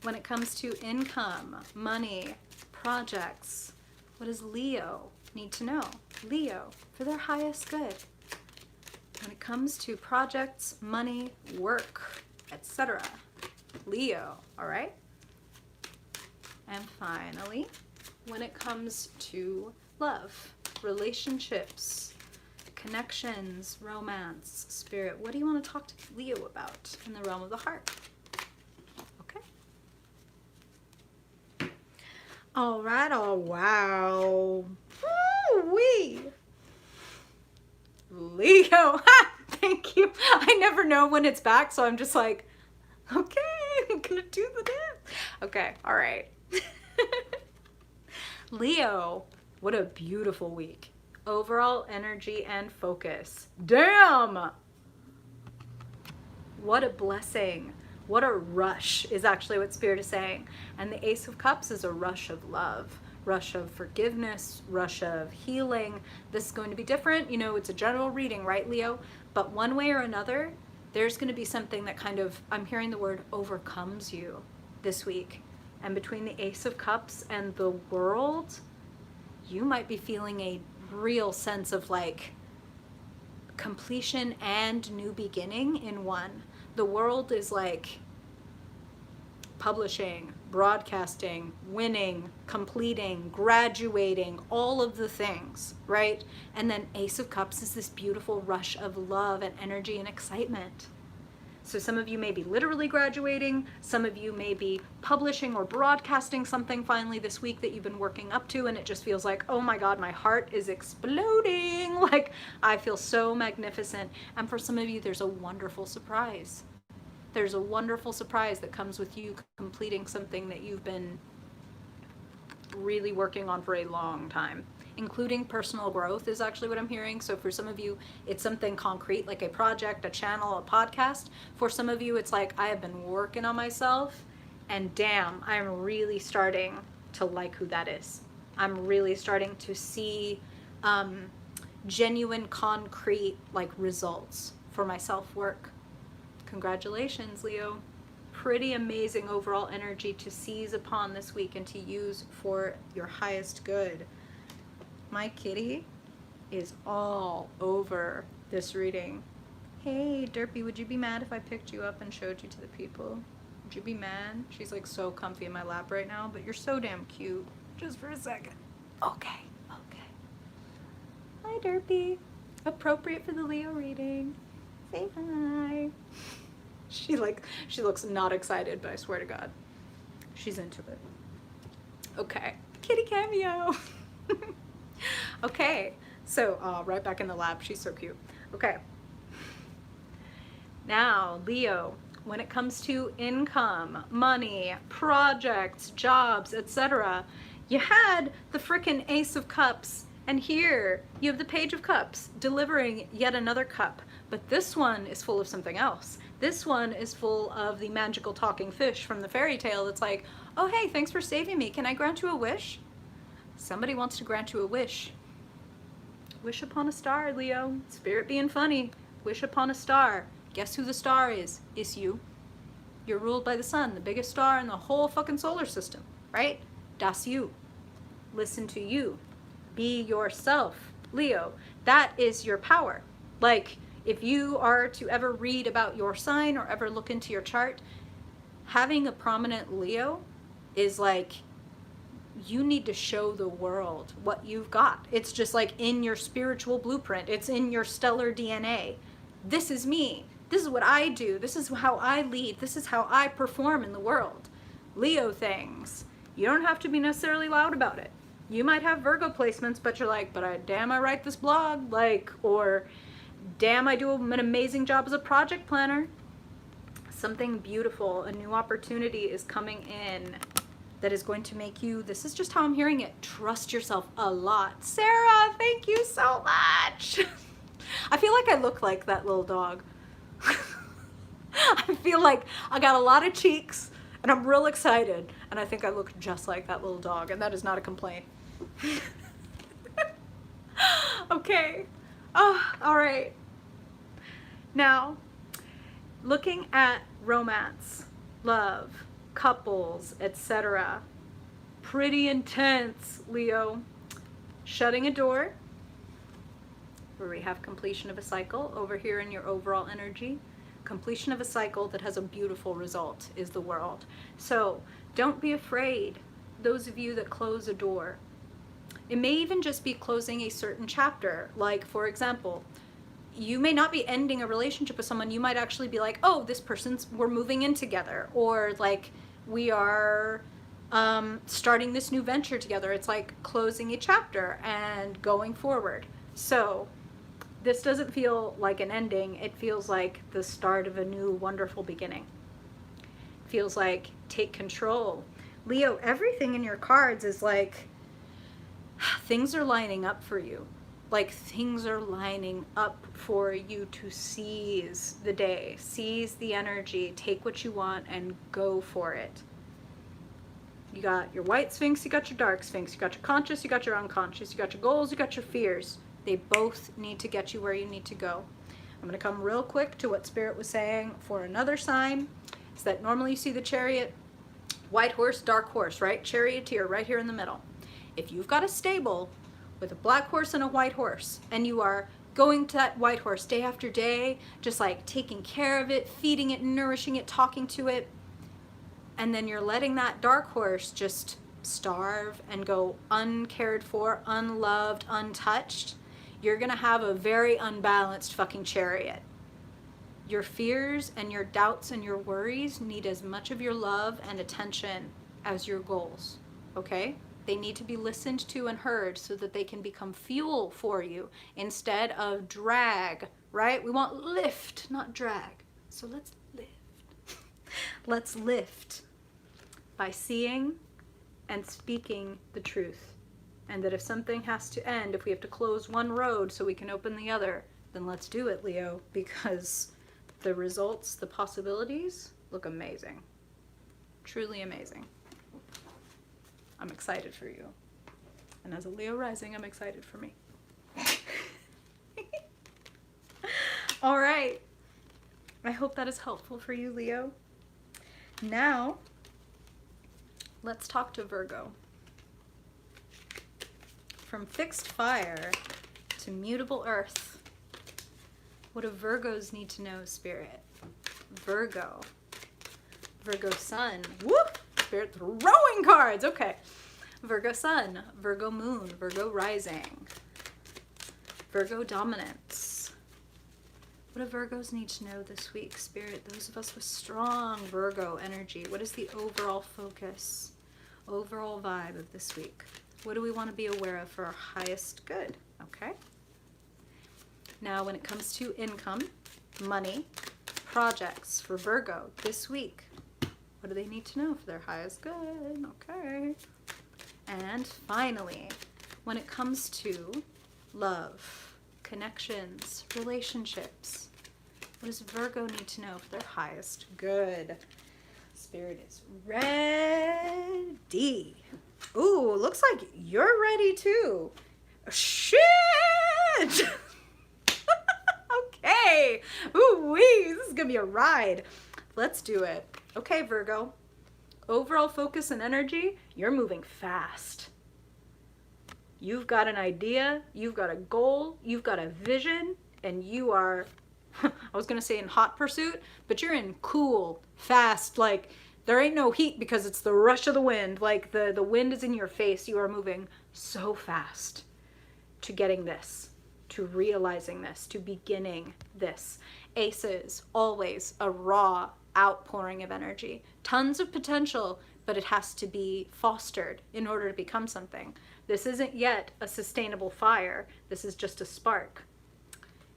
when it comes to income, money, projects, what does Leo need to know? Leo, for their highest good. When it comes to projects, money, work, etc. Leo, all right? And finally, when it comes to love, relationships, connections, romance, Spirit, what do you want to talk to Leo about in the realm of the heart? Okay. All right. Oh, wow. Woo-wee. Leo. Thank you. I never know when it's back, so I'm just like, okay, I'm going to do the dance. Okay. All right. Leo, what a beautiful week. Overall energy and focus. Damn! What a blessing. What a rush is actually what Spirit is saying. And the Ace of Cups is a rush of love, rush of forgiveness, rush of healing. This is going to be different. You know, it's a general reading, right, Leo? But one way or another, there's going to be something that kind of, I'm hearing the word overcomes you this week. And between the Ace of Cups and the World, you might be feeling a real sense of like completion and new beginning in one. The World is like publishing, broadcasting, winning, completing, graduating, all of the things, right? And then Ace of Cups is this beautiful rush of love and energy and excitement. So some of you may be literally graduating, some of you may be publishing or broadcasting something finally this week that you've been working up to, and it just feels like, oh my God, my heart is exploding. Like, I feel so magnificent. And for some of you, there's a wonderful surprise. There's a wonderful surprise that comes with you completing something that you've been really working on for a long time. Including personal growth is actually what I'm hearing. So for some of you, it's something concrete like a project, a channel, a podcast. For some of you, it's like, I have been working on myself and damn, I'm really starting to like who that is. I'm really starting to see genuine, concrete like results for my self-work. Congratulations, Leo. Pretty amazing overall energy to seize upon this week and to use for your highest good. My kitty is all over this reading. Hey, Derpy, would you be mad if I picked you up and showed you to the people? Would you be mad? She's like so comfy in my lap right now, but you're so damn cute. Just for a second. Okay, okay. Hi, Derpy. Appropriate for the Leo reading. Say hi. She looks not excited, but I swear to God, she's into it. Okay, kitty cameo. Okay, so right back in the lab. She's so cute. Okay. Now, Leo, when it comes to income, money, projects, jobs, etc., you had the frickin' Ace of Cups, and here you have the Page of Cups delivering yet another cup. But this one is full of something else. This one is full of the magical talking fish from the fairy tale that's like, oh, hey, thanks for saving me. Can I grant you a wish? Somebody wants to grant you a wish. Wish upon a star, Leo. Spirit being funny. Wish upon a star. Guess who the star is? It's you. You're ruled by the sun, the biggest star in the whole fucking solar system, right? Das you. Listen to you. Be yourself, Leo. That is your power. Like, If you are to ever read about your sign or ever look into your chart, having a prominent Leo is like, you need to show the world what you've got. It's just like in your spiritual blueprint. It's in your stellar DNA. This is me. This is what I do. This is how I lead. This is how I perform in the world. Leo things. You don't have to be necessarily loud about it. You might have Virgo placements, but you're like, damn, I write this blog, like, or damn, I do an amazing job as a project planner. Something beautiful, a new opportunity is coming in that is going to make you, this is just how I'm hearing it, trust yourself a lot. Sarah, thank you so much. I feel like I look like that little dog. I feel like I got a lot of cheeks and I'm real excited, and I think I look just like that little dog, and that is not a complaint. Okay. Oh, all right. Now, looking at romance, love, couples, etc. Pretty intense, Leo. Shutting a door, where we have completion of a cycle. Over here in your overall energy, completion of a cycle that has a beautiful result is the world. So don't be afraid, those of you that close a door. It may even just be closing a certain chapter. Like, for example, you may not be ending a relationship with someone. You might actually be like, oh, this person's, we're moving in together. Or like, we are starting this new venture together. It's like closing a chapter and going forward. So this doesn't feel like an ending. It feels like the start of a new wonderful beginning. It feels like take control. Leo, everything in your cards is like, things are lining up for you. Like, things are lining up for you to seize the day, seize the energy, take what you want and go for it. You got your white sphinx, you got your dark sphinx, you got your conscious, you got your unconscious, you got your goals, you got your fears. They both need to get you where you need to go. I'm going to come real quick to what Spirit was saying for another sign. Is that normally you see the chariot, white horse, dark horse, right? Charioteer right here in the middle. If you've got a stable with a black horse and a white horse, and you are going to that white horse day after day, just like taking care of it, feeding it, nourishing it, talking to it, and then you're letting that dark horse just starve and go uncared for, unloved, untouched, you're gonna have a very unbalanced fucking chariot. Your fears and your doubts and your worries need as much of your love and attention as your goals, okay? They need to be listened to and heard so that they can become fuel for you instead of drag, right? We want lift, not drag. So let's lift. Let's lift by seeing and speaking the truth. And that if something has to end, if we have to close one road so we can open the other, then let's do it, Leo, because the results, the possibilities look amazing. Truly amazing. I'm excited for you. And as a Leo rising, I'm excited for me. All right. I hope that is helpful for you, Leo. Now, let's talk to Virgo. From fixed fire to mutable earth. What do Virgos need to know, Spirit? Virgo. Virgo sun. Whoop! Spirit throwing cards. Okay. Virgo sun, Virgo moon, Virgo rising, Virgo dominance. What do Virgos need to know this week, Spirit? Those of us with strong Virgo energy. What is the overall focus, overall vibe of this week? What do we want to be aware of for our highest good? Okay. Now, when it comes to income, money, projects for Virgo this week, what do they need to know for their highest good? Okay. And finally, when it comes to love, connections, relationships, what does Virgo need to know for their highest good? Spirit is ready. Ooh, looks like you're ready too. Shit! Okay. Ooh wee, this is gonna be a ride. Let's do it. Okay, Virgo. Overall focus and energy, you're moving fast. You've got an idea, you've got a goal, you've got a vision, and you are I was going to say in hot pursuit, but you're in cool, fast, like there ain't no heat because it's the rush of the wind. Like the wind is in your face. You are moving so fast to getting this, to realizing this, to beginning this. Aces, always a raw outpouring of energy. Tons of potential, but it has to be fostered in order to become something. This isn't yet a sustainable fire. This is just a spark.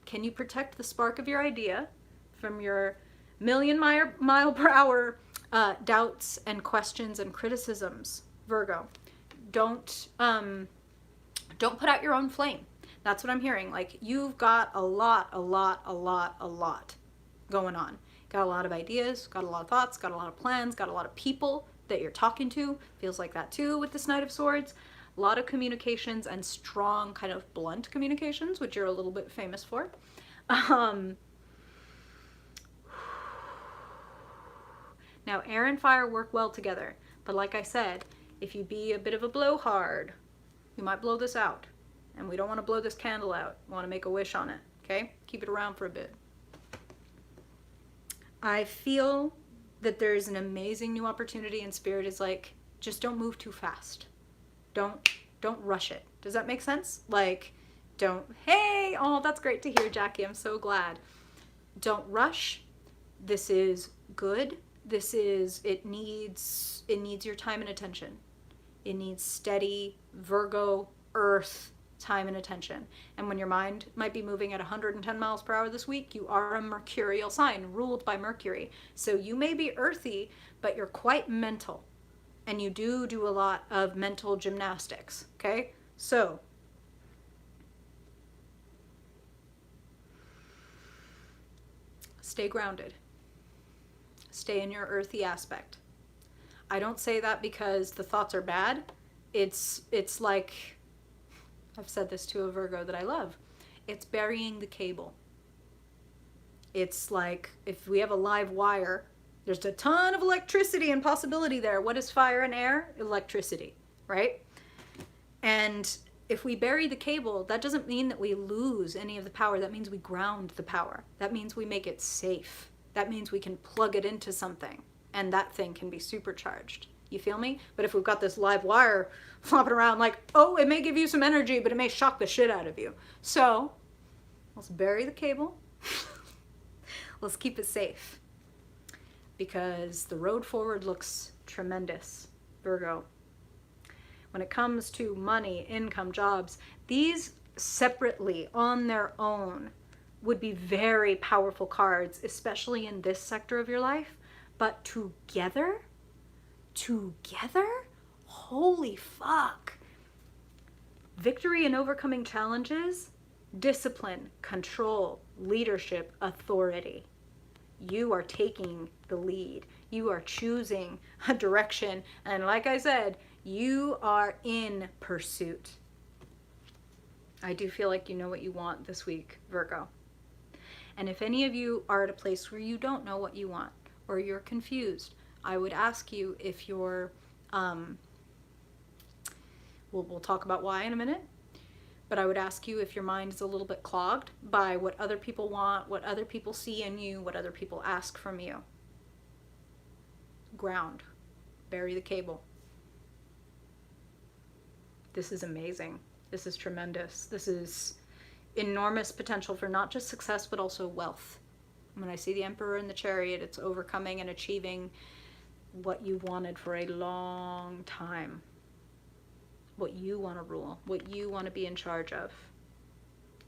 Can you protect the spark of your idea from your mile per hour doubts and questions and criticisms, Virgo? Don't put out your own flame. That's what I'm hearing. Like you've got a lot going on. Got a lot of ideas, got a lot of thoughts, got a lot of plans, got a lot of people that you're talking to. Feels like that too with this Knight of Swords. A lot of communications and strong kind of blunt communications, which you're a little bit famous for. Now, air and fire work well together. But like I said, if you be a bit of a blowhard, you might blow this out. And we don't want to blow this candle out. We want to make a wish on it, okay? Keep it around for a bit. I feel that there's an amazing new opportunity, and Spirit is like, just don't move too fast. Don't rush it. Does that make sense? Like, hey, oh, that's great to hear, Jackie. I'm so glad. Don't rush. This is good. It needs your time and attention. It needs steady Virgo, Earth time and attention. And when your mind might be moving at 110 miles per hour this week, you are a mercurial sign ruled by Mercury. So you may be earthy, but you're quite mental. And you do a lot of mental gymnastics, okay? So, stay grounded. Stay in your earthy aspect. I don't say that because the thoughts are bad. It's like, I've said this to a Virgo that I love. It's burying the cable. It's like if we have a live wire, there's a ton of electricity and possibility there. What is fire and air? Electricity, right? And if we bury the cable, that doesn't mean that we lose any of the power. That means we ground the power. That means we make it safe. That means we can plug it into something and that thing can be supercharged. You feel me? But if we've got this live wire flopping around, like, oh, it may give you some energy, but it may shock the shit out of you. So let's bury the cable. Let's keep it safe. Because the road forward looks tremendous, Virgo. When it comes to money, income, jobs, these separately on their own would be very powerful cards, especially in this sector of your life. But together, holy fuck. Victory in overcoming challenges, discipline, control, leadership, authority. You are taking the lead. You are choosing a direction. And like I said, you are in pursuit. I do feel like you know what you want this week, Virgo. And if any of you are at a place where you don't know what you want or you're confused, I would ask you if you're, we'll talk about why in a minute, but I would ask you if your mind is a little bit clogged by what other people want, what other people see in you, what other people ask from you. Ground. Bury the cable. This is amazing. This is tremendous. This is enormous potential for not just success, but also wealth. When I see the Emperor in the Chariot, it's overcoming and achieving what you wanted for a long time. What you want to rule, what you want to be in charge of,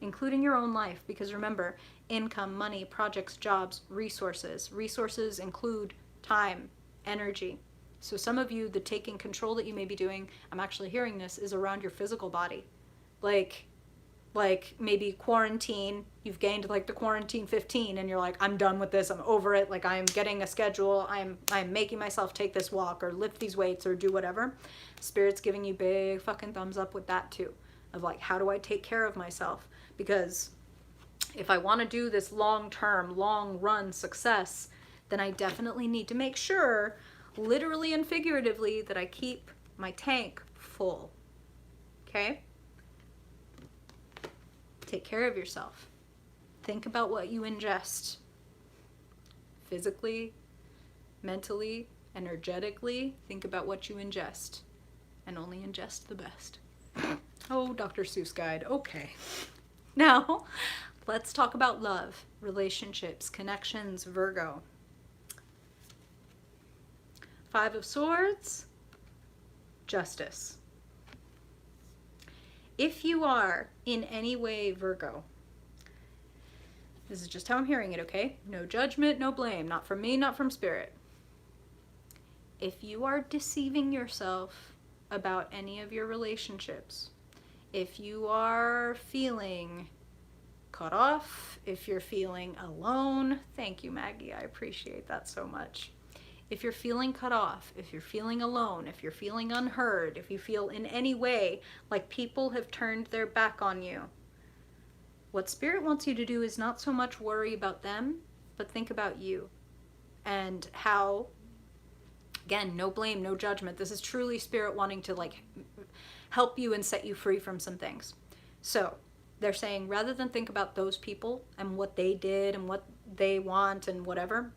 including your own life. Because remember, income, money, projects, jobs, resources. Resources include time, energy. So some of you, the taking control that you may be doing, I'm actually hearing this, is around your physical body. Like maybe quarantine, you've gained like the quarantine 15 and you're like, I'm done with this, I'm over it, like I'm getting a schedule, I'm making myself take this walk or lift these weights or do whatever. Spirit's giving you big fucking thumbs up with that too, of like, how do I take care of myself? Because if I want to do this long-term, long-run success, then I definitely need to make sure, literally and figuratively, that I keep my tank full, okay? Take care of yourself. Think about what you ingest. Physically, mentally, energetically, think about what you ingest. And only ingest the best. Oh, Dr. Seuss guide. Okay. Now, let's talk about love, relationships, connections, Virgo. 5 of Swords, Justice. If you are in any way Virgo, this is just how I'm hearing it, okay? No judgment, no blame. Not from me, not from spirit. If you are deceiving yourself about any of your relationships, if you are feeling cut off, if you're feeling alone, thank you, Maggie, I appreciate that so much. If you're feeling cut off, if you're feeling alone, if you're feeling unheard, if you feel in any way like people have turned their back on you, what Spirit wants you to do is not so much worry about them, but think about you and how, again, no blame, no judgment. This is truly Spirit wanting to like help you and set you free from some things. So they're saying rather than think about those people and what they did and what they want and whatever,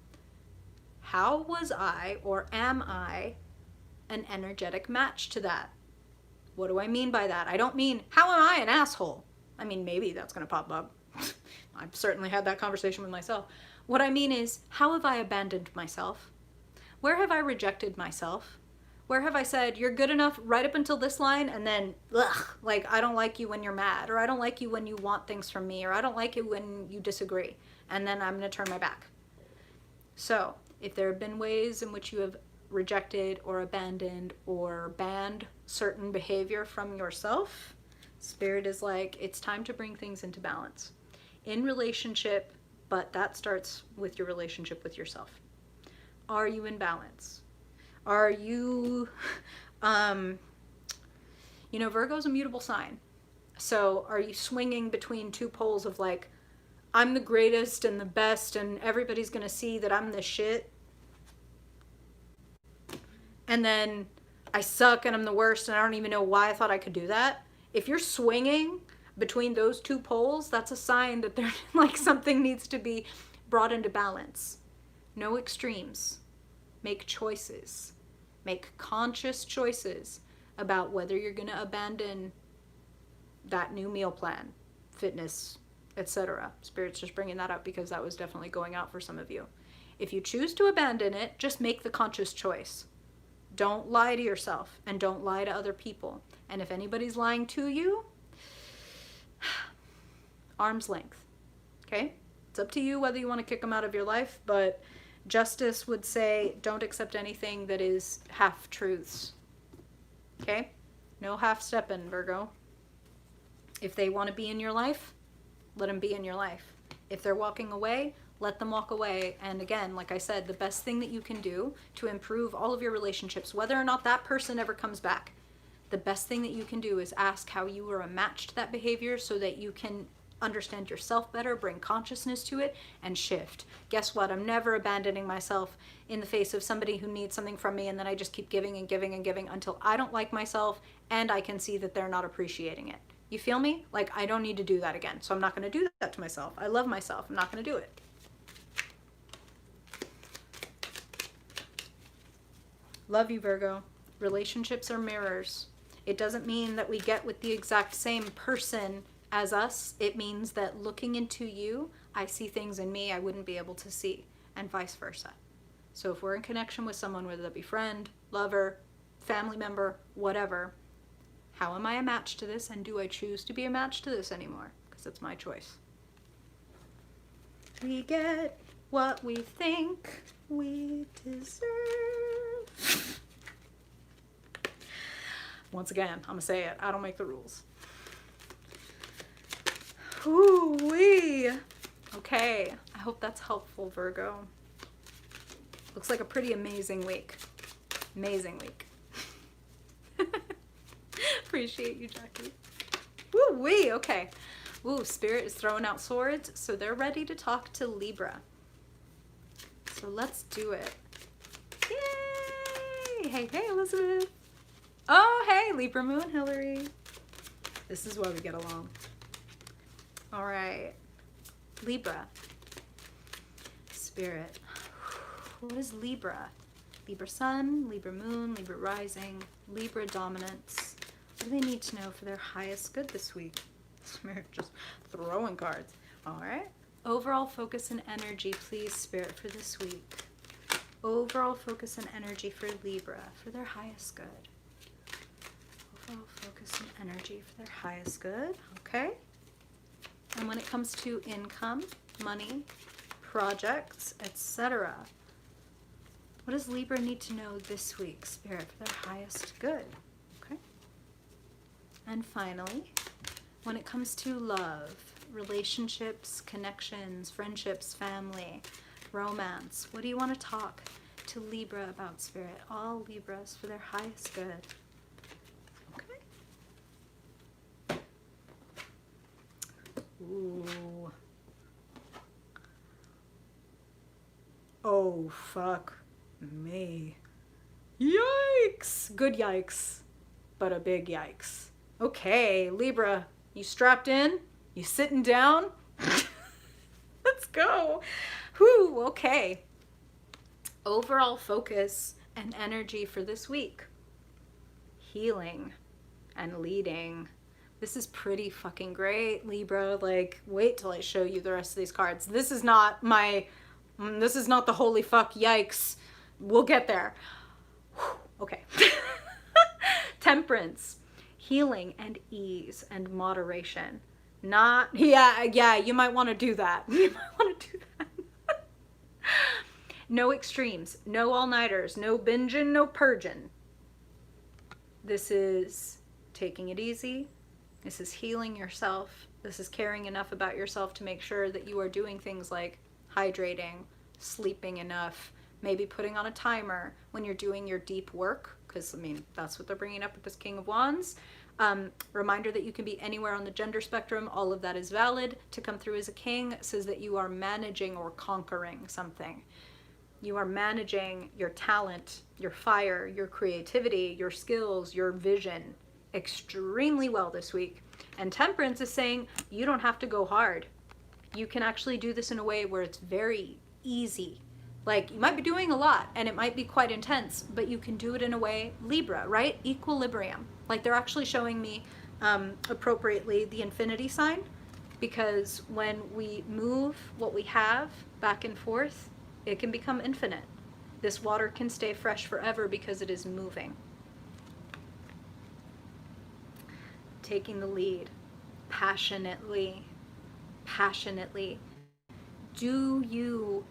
how was I or am I an energetic match to that? What do I mean by that? I don't mean, how am I an asshole? I mean, maybe that's going to pop up. I've certainly had that conversation with myself. What I mean is, how have I abandoned myself? Where have I rejected myself? Where have I said, you're good enough right up until this line, and then, ugh, like, I don't like you when you're mad, or I don't like you when you want things from me, or I don't like you when you disagree, and then I'm going to turn my back. So, if there have been ways in which you have rejected or abandoned or banned certain behavior from yourself, Spirit is like, it's time to bring things into balance. In relationship, but that starts with your relationship with yourself. Are you in balance? Are you, Virgo's a mutable sign. So are you swinging between two poles of like, I'm the greatest and the best and everybody's going to see that I'm the shit, and then I suck and I'm the worst and I don't even know why I thought I could do that? If you're swinging between those two poles, that's a sign that there's like something needs to be brought into balance. No extremes. Make choices. Make conscious choices about whether you're going to abandon that new meal plan, fitness, etc. Spirit's just bringing that up because that was definitely going out for some of you. If you choose to abandon it, just make the conscious choice. Don't lie to yourself and don't lie to other people. And if anybody's lying to you, arm's length. Okay? It's up to you whether you want to kick them out of your life, but Justice would say don't accept anything that is half-truths. Okay? No half-stepping, Virgo. If they want to be in your life, let them be in your life. If they're walking away, let them walk away. And again, like I said, the best thing that you can do to improve all of your relationships, whether or not that person ever comes back, the best thing that you can do is ask how you were a match to that behavior so that you can understand yourself better, bring consciousness to it, and shift. Guess what? I'm never abandoning myself in the face of somebody who needs something from me, and then I just keep giving and giving and giving until I don't like myself and I can see that they're not appreciating it. You feel me? Like, I don't need to do that again. So I'm not going to do that to myself. I love myself. I'm not going to do it. Love you, Virgo. Relationships are mirrors. It doesn't mean that we get with the exact same person as us. It means that looking into you, I see things in me I wouldn't be able to see, and vice versa. So if we're in connection with someone, whether that be friend, lover, family member, whatever, how am I a match to this, and do I choose to be a match to this anymore? Because it's my choice. We get what we think we deserve. Once again, I'm gonna say it. I don't make the rules. Ooh-wee. Okay, I hope that's helpful, Virgo. Looks like a pretty amazing week. Amazing week. Appreciate you, Jackie. Woo-wee, okay. Ooh, Spirit is throwing out swords, so they're ready to talk to Libra. So let's do it. Yay! Hey, hey, Elizabeth. Oh, hey, Libra Moon, Hillary. This is why we get along. All right. Libra. Spirit. What is Libra? Libra sun, Libra moon, Libra rising, Libra dominance. What do they need to know for their highest good this week? Spirit just throwing cards. All right. Overall focus and energy, please, Spirit, for this week. Overall focus and energy for Libra for their highest good. Overall focus and energy for their highest good. Okay. And when it comes to income, money, projects, etc., what does Libra need to know this week, Spirit, for their highest good? Okay. And finally, when it comes to love, relationships, connections, friendships, family, romance, what do you want to talk to Libra about, Spirit? All Libras for their highest good. Okay. Ooh. Oh, fuck me. Yikes! Good yikes, but a big yikes. Okay, Libra, you strapped in? You sitting down? Let's go. Whew, okay. Overall focus and energy for this week. Healing and leading. This is pretty fucking great, Libra. Like, wait till I show you the rest of these cards. This is not the holy fuck yikes. We'll get there. Whew, okay. Temperance, healing and ease and moderation. Not, yeah, you might want to do that. You might want to do that. No extremes, no all-nighters, no binging, no purging. This is taking it easy. This is healing yourself. This is caring enough about yourself to make sure that you are doing things like hydrating, sleeping enough, maybe putting on a timer when you're doing your deep work, because, I mean, that's what they're bringing up with this King of Wands. Reminder that you can be anywhere on the gender spectrum. All of that is valid. To come through as a king says that you are managing or conquering something. You are managing your talent, your fire, your creativity, your skills, your vision extremely well this week. And Temperance is saying you don't have to go hard. You can actually do this in a way where it's very easy. Like, you might be doing a lot and it might be quite intense, but you can do it in a way, Libra, right? Equilibrium. Like, they're actually showing me appropriately the infinity sign, because when we move what we have back and forth, it can become infinite. This water can stay fresh forever because it is moving. Taking the lead passionately. Do you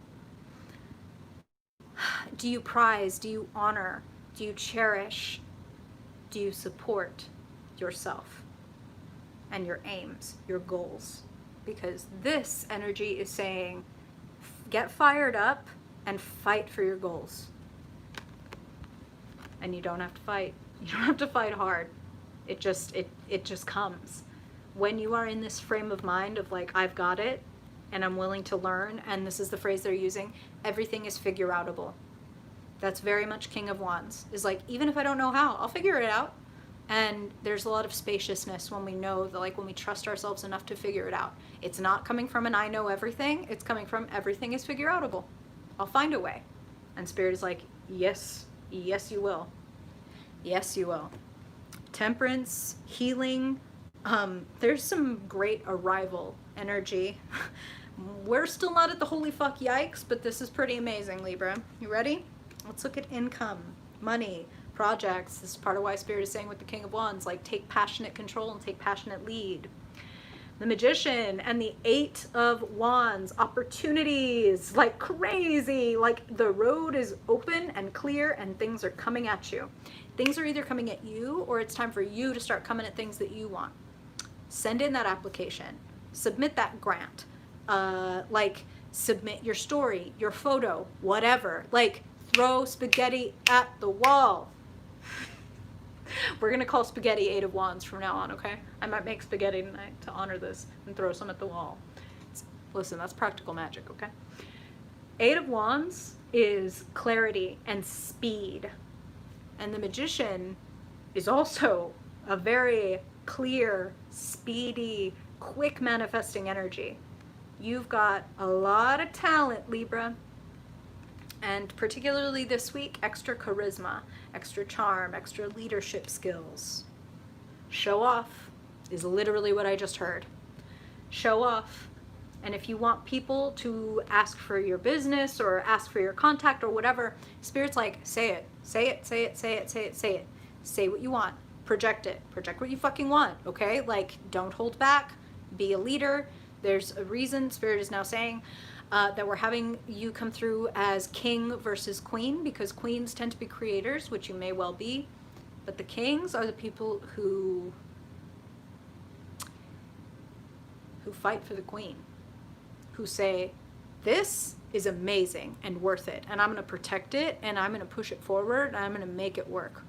prize, do you honor, do you cherish, do you support yourself and your aims, your goals? Because this energy is saying, get fired up and fight for your goals. And you don't have to fight. You don't have to fight hard. It just comes. When you are in this frame of mind of like, I've got it and I'm willing to learn, and this is the phrase they're using, everything is figure-outable. That's very much King of Wands. Is like, even if I don't know how, I'll figure it out. And there's a lot of spaciousness when we know that, like, when we trust ourselves enough to figure it out. It's not coming from an I know everything. It's coming from everything is figure-outable. I'll find a way. And Spirit is like, yes, yes you will. Yes you will. Temperance, healing. There's some great arrival energy. We're still not at the holy fuck yikes, but this is pretty amazing, Libra. You ready? Let's look at income, money, projects. This is part of why Spirit is saying with the King of Wands, like, take passionate control and take passionate lead. The Magician and the Eight of Wands, opportunities, like crazy. Like, the road is open and clear and things are coming at you. Things are either coming at you or it's time for you to start coming at things that you want. Send in that application. Submit that grant. Like, submit your story, your photo, whatever. Like, throw spaghetti at the wall. We're going to call spaghetti Eight of Wands from now on, okay? I might make spaghetti tonight to honor this and throw some at the wall. Listen, that's practical magic, okay? Eight of Wands is clarity and speed. And the Magician is also a very clear, speedy, quick manifesting energy. You've got a lot of talent, Libra. And particularly this week, extra charisma, extra charm, extra leadership skills. Show off is literally what I just heard. Show off. And if you want people to ask for your business or ask for your contact or whatever, Spirit's like, say it. Say it, say it, say it, say it, say it. Say what you want. Project it. Project what you fucking want, okay? Like, don't hold back. Be a leader. There's a reason Spirit is now saying that we're having you come through as king versus queen, because queens tend to be creators, which you may well be, but the kings are the people who fight for the queen, who say, this is amazing and worth it, and I'm going to protect it, and I'm going to push it forward, and I'm going to make it work.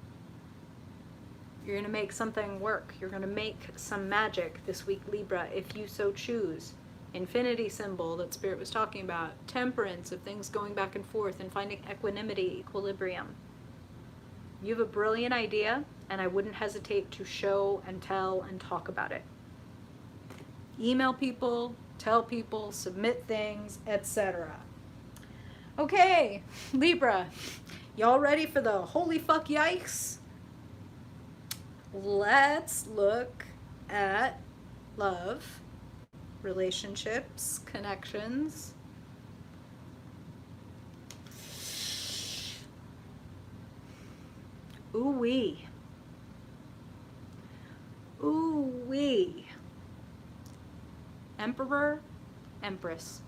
You're going to make something work. You're going to make some magic this week, Libra, if you so choose. Infinity symbol that Spirit was talking about. Temperance, of things going back and forth and finding equanimity, equilibrium. You have a brilliant idea, and I wouldn't hesitate to show and tell and talk about it. Email people, tell people, submit things, etc. Okay, Libra, y'all ready for the holy fuck yikes? Let's look at love, relationships, connections. Ooh-wee. Ooh-wee. Emperor, Empress.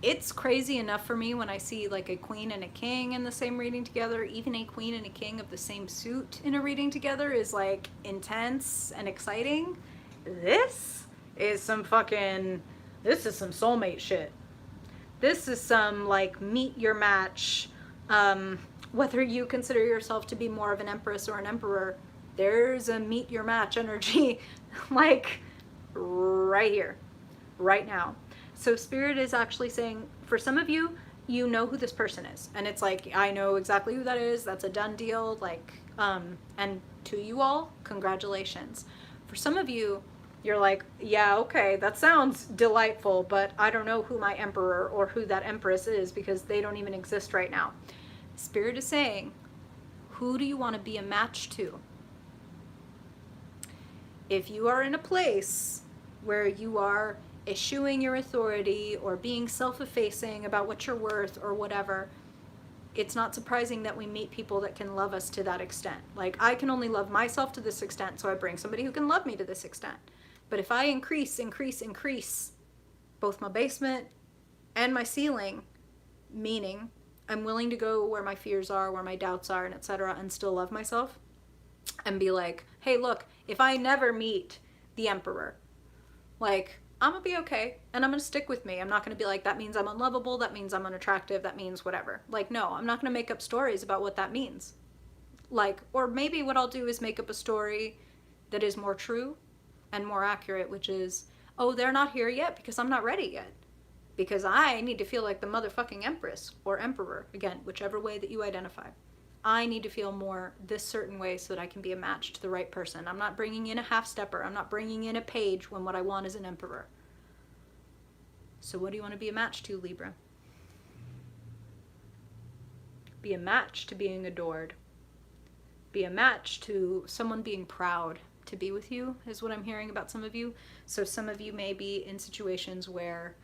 It's crazy enough for me when I see like a queen and a king in the same reading together. Even a queen and a king of the same suit in a reading together is like intense and exciting. This is some soulmate shit. This is some like meet your match. Whether you consider yourself to be more of an empress or an emperor, there's a meet your match energy like right here, right now. So Spirit is actually saying, for some of you, you know who this person is. And it's like, I know exactly who that is. That's a done deal. Like, and to you all, congratulations. For some of you, you're like, yeah, okay, that sounds delightful, but I don't know who my emperor or who that empress is because they don't even exist right now. Spirit is saying, who do you want to be a match to? If you are in a place where you are eschewing your authority or being self-effacing about what you're worth or whatever, it's not surprising that we meet people that can love us to that extent. Like, I can only love myself to this extent, so I bring somebody who can love me to this extent. But if I increase both my basement and my ceiling, meaning I'm willing to go where my fears are, where my doubts are, and etc., and still love myself, and be like, hey, look, if I never meet the emperor, like, I'm gonna be okay, and I'm gonna stick with me. I'm not gonna be like, that means I'm unlovable, that means I'm unattractive, that means whatever. Like, no, I'm not gonna make up stories about what that means. Like, or maybe what I'll do is make up a story that is more true and more accurate, which is, oh, they're not here yet because I'm not ready yet. Because I need to feel like the motherfucking empress or emperor, again, whichever way that you identify. I need to feel more this certain way so that I can be a match to the right person. I'm not bringing in a half-stepper. I'm not bringing in a page when what I want is an emperor. So what do you want to be a match to, Libra? Be a match to being adored. Be a match to someone being proud to be with you, is what I'm hearing about some of you. So some of you may be in situations where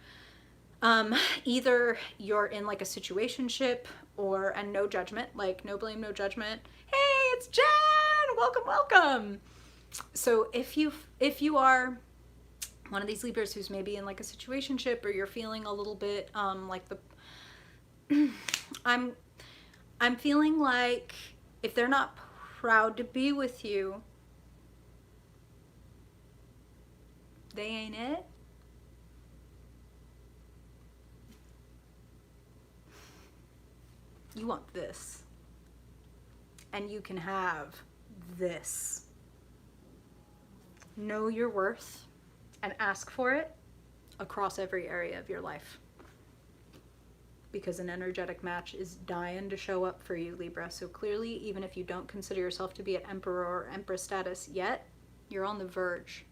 either you're in like a situationship and no judgment, like no blame, no judgment. Hey, it's Jen! Welcome, welcome! So if you are one of these Libras who's maybe in like a situationship, or you're feeling a little bit like I'm feeling like if they're not proud to be with you, they ain't it. You want this, and you can have this. Know your worth and ask for it across every area of your life, because an energetic match is dying to show up for you, Libra. So clearly, even if you don't consider yourself to be at emperor or empress status yet, you're on the verge.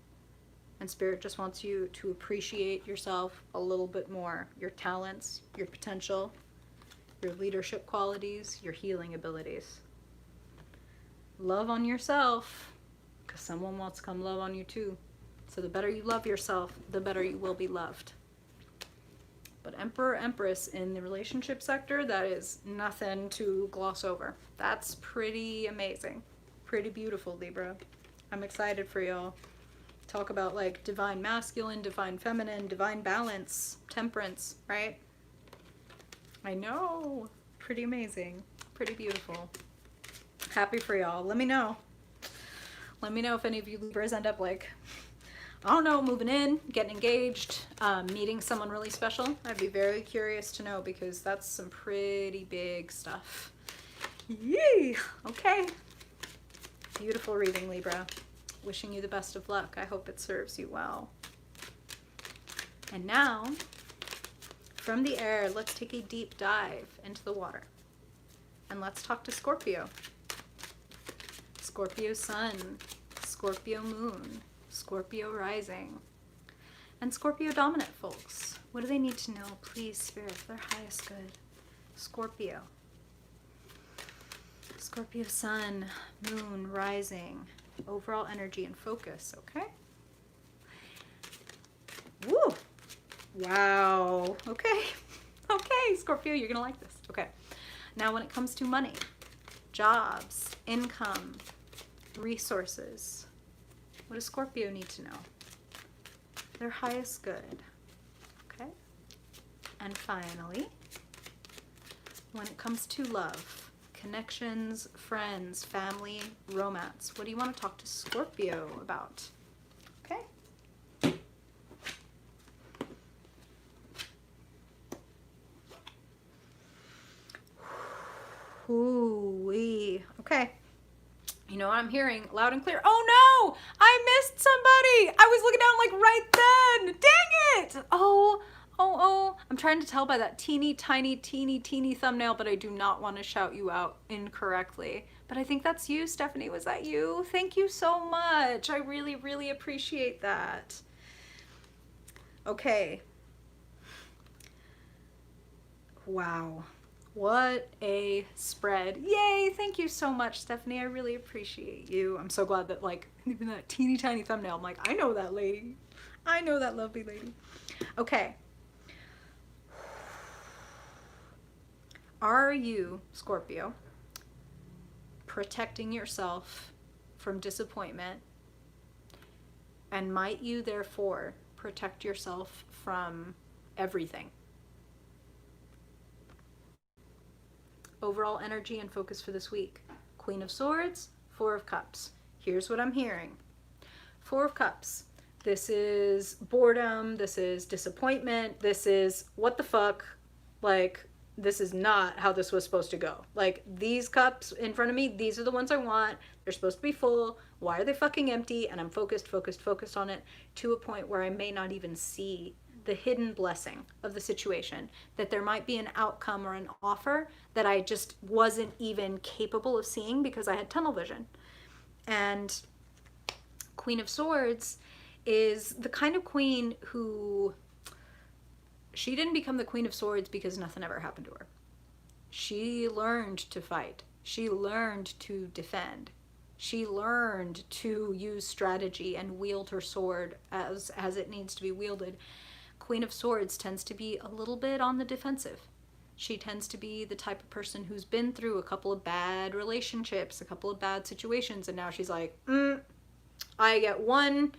And Spirit just wants you to appreciate yourself a little bit more. Your talents, your potential, your leadership qualities, your healing abilities. Love on yourself, because someone wants to come love on you too. So the better you love yourself, the better you will be loved. But Emperor, Empress in the relationship sector, that is nothing to gloss over. That's pretty amazing. Pretty beautiful, Libra. I'm excited for y'all. Talk about like divine masculine, divine feminine, divine balance, temperance, right? I know. Pretty amazing. Pretty beautiful. Happy for y'all. Let me know. Let me know if any of you Libras end up like, I don't know, moving in, getting engaged, meeting someone really special. I'd be very curious to know, because that's some pretty big stuff. Yee! Okay. Beautiful reading, Libra. Wishing you the best of luck. I hope it serves you well. And now, from the air, let's take a deep dive into the water. And let's talk to Scorpio. Scorpio sun, Scorpio moon, Scorpio rising, and Scorpio dominant folks. What do they need to know? Please, Spirit, for their highest good. Scorpio. Scorpio sun, moon, rising, overall energy and focus, okay? Woo! Wow. Okay. Okay, Scorpio, you're gonna like this. Okay. Now when it comes to money, jobs, income, resources, what does Scorpio need to know? Their highest good. Okay. And finally, when it comes to love, connections, friends, family, romance, what do you want to talk to Scorpio about? Okay. Ooh-wee. Okay. You know what I'm hearing loud and clear? Oh no! I missed somebody! I was looking down like right then! Dang it! Oh. I'm trying to tell by that teeny tiny thumbnail, but I do not want to shout you out incorrectly. But I think that's you, Stephanie. Was that you? Thank you so much. I really, really appreciate that. Okay. Wow. What a spread. Yay! Thank you so much, Stephanie. I really appreciate you. I'm so glad that, like, even that teeny tiny thumbnail, I'm like, I know that lady. I know that lovely lady. Okay. Are you, Scorpio, protecting yourself from disappointment? And might you, therefore, protect yourself from everything? Overall energy and focus for this week. Queen of Swords, Four of Cups. Here's what I'm hearing. Four of Cups. This is boredom. This is disappointment. This is what the fuck. Like, this is not how this was supposed to go. Like, these cups in front of me, these are the ones I want. They're supposed to be full. Why are they fucking empty? And I'm focused on it to a point where I may not even see the hidden blessing of the situation, that there might be an outcome or an offer that I just wasn't even capable of seeing because I had tunnel vision. And Queen of Swords is the kind of queen who, she didn't become the Queen of Swords because nothing ever happened to her. She learned to fight. She learned to defend. She learned to use strategy and wield her sword as it needs to be wielded. Queen of Swords tends to be a little bit on the defensive. She tends to be the type of person who's been through a couple of bad relationships, a couple of bad situations, and now she's like, I get one,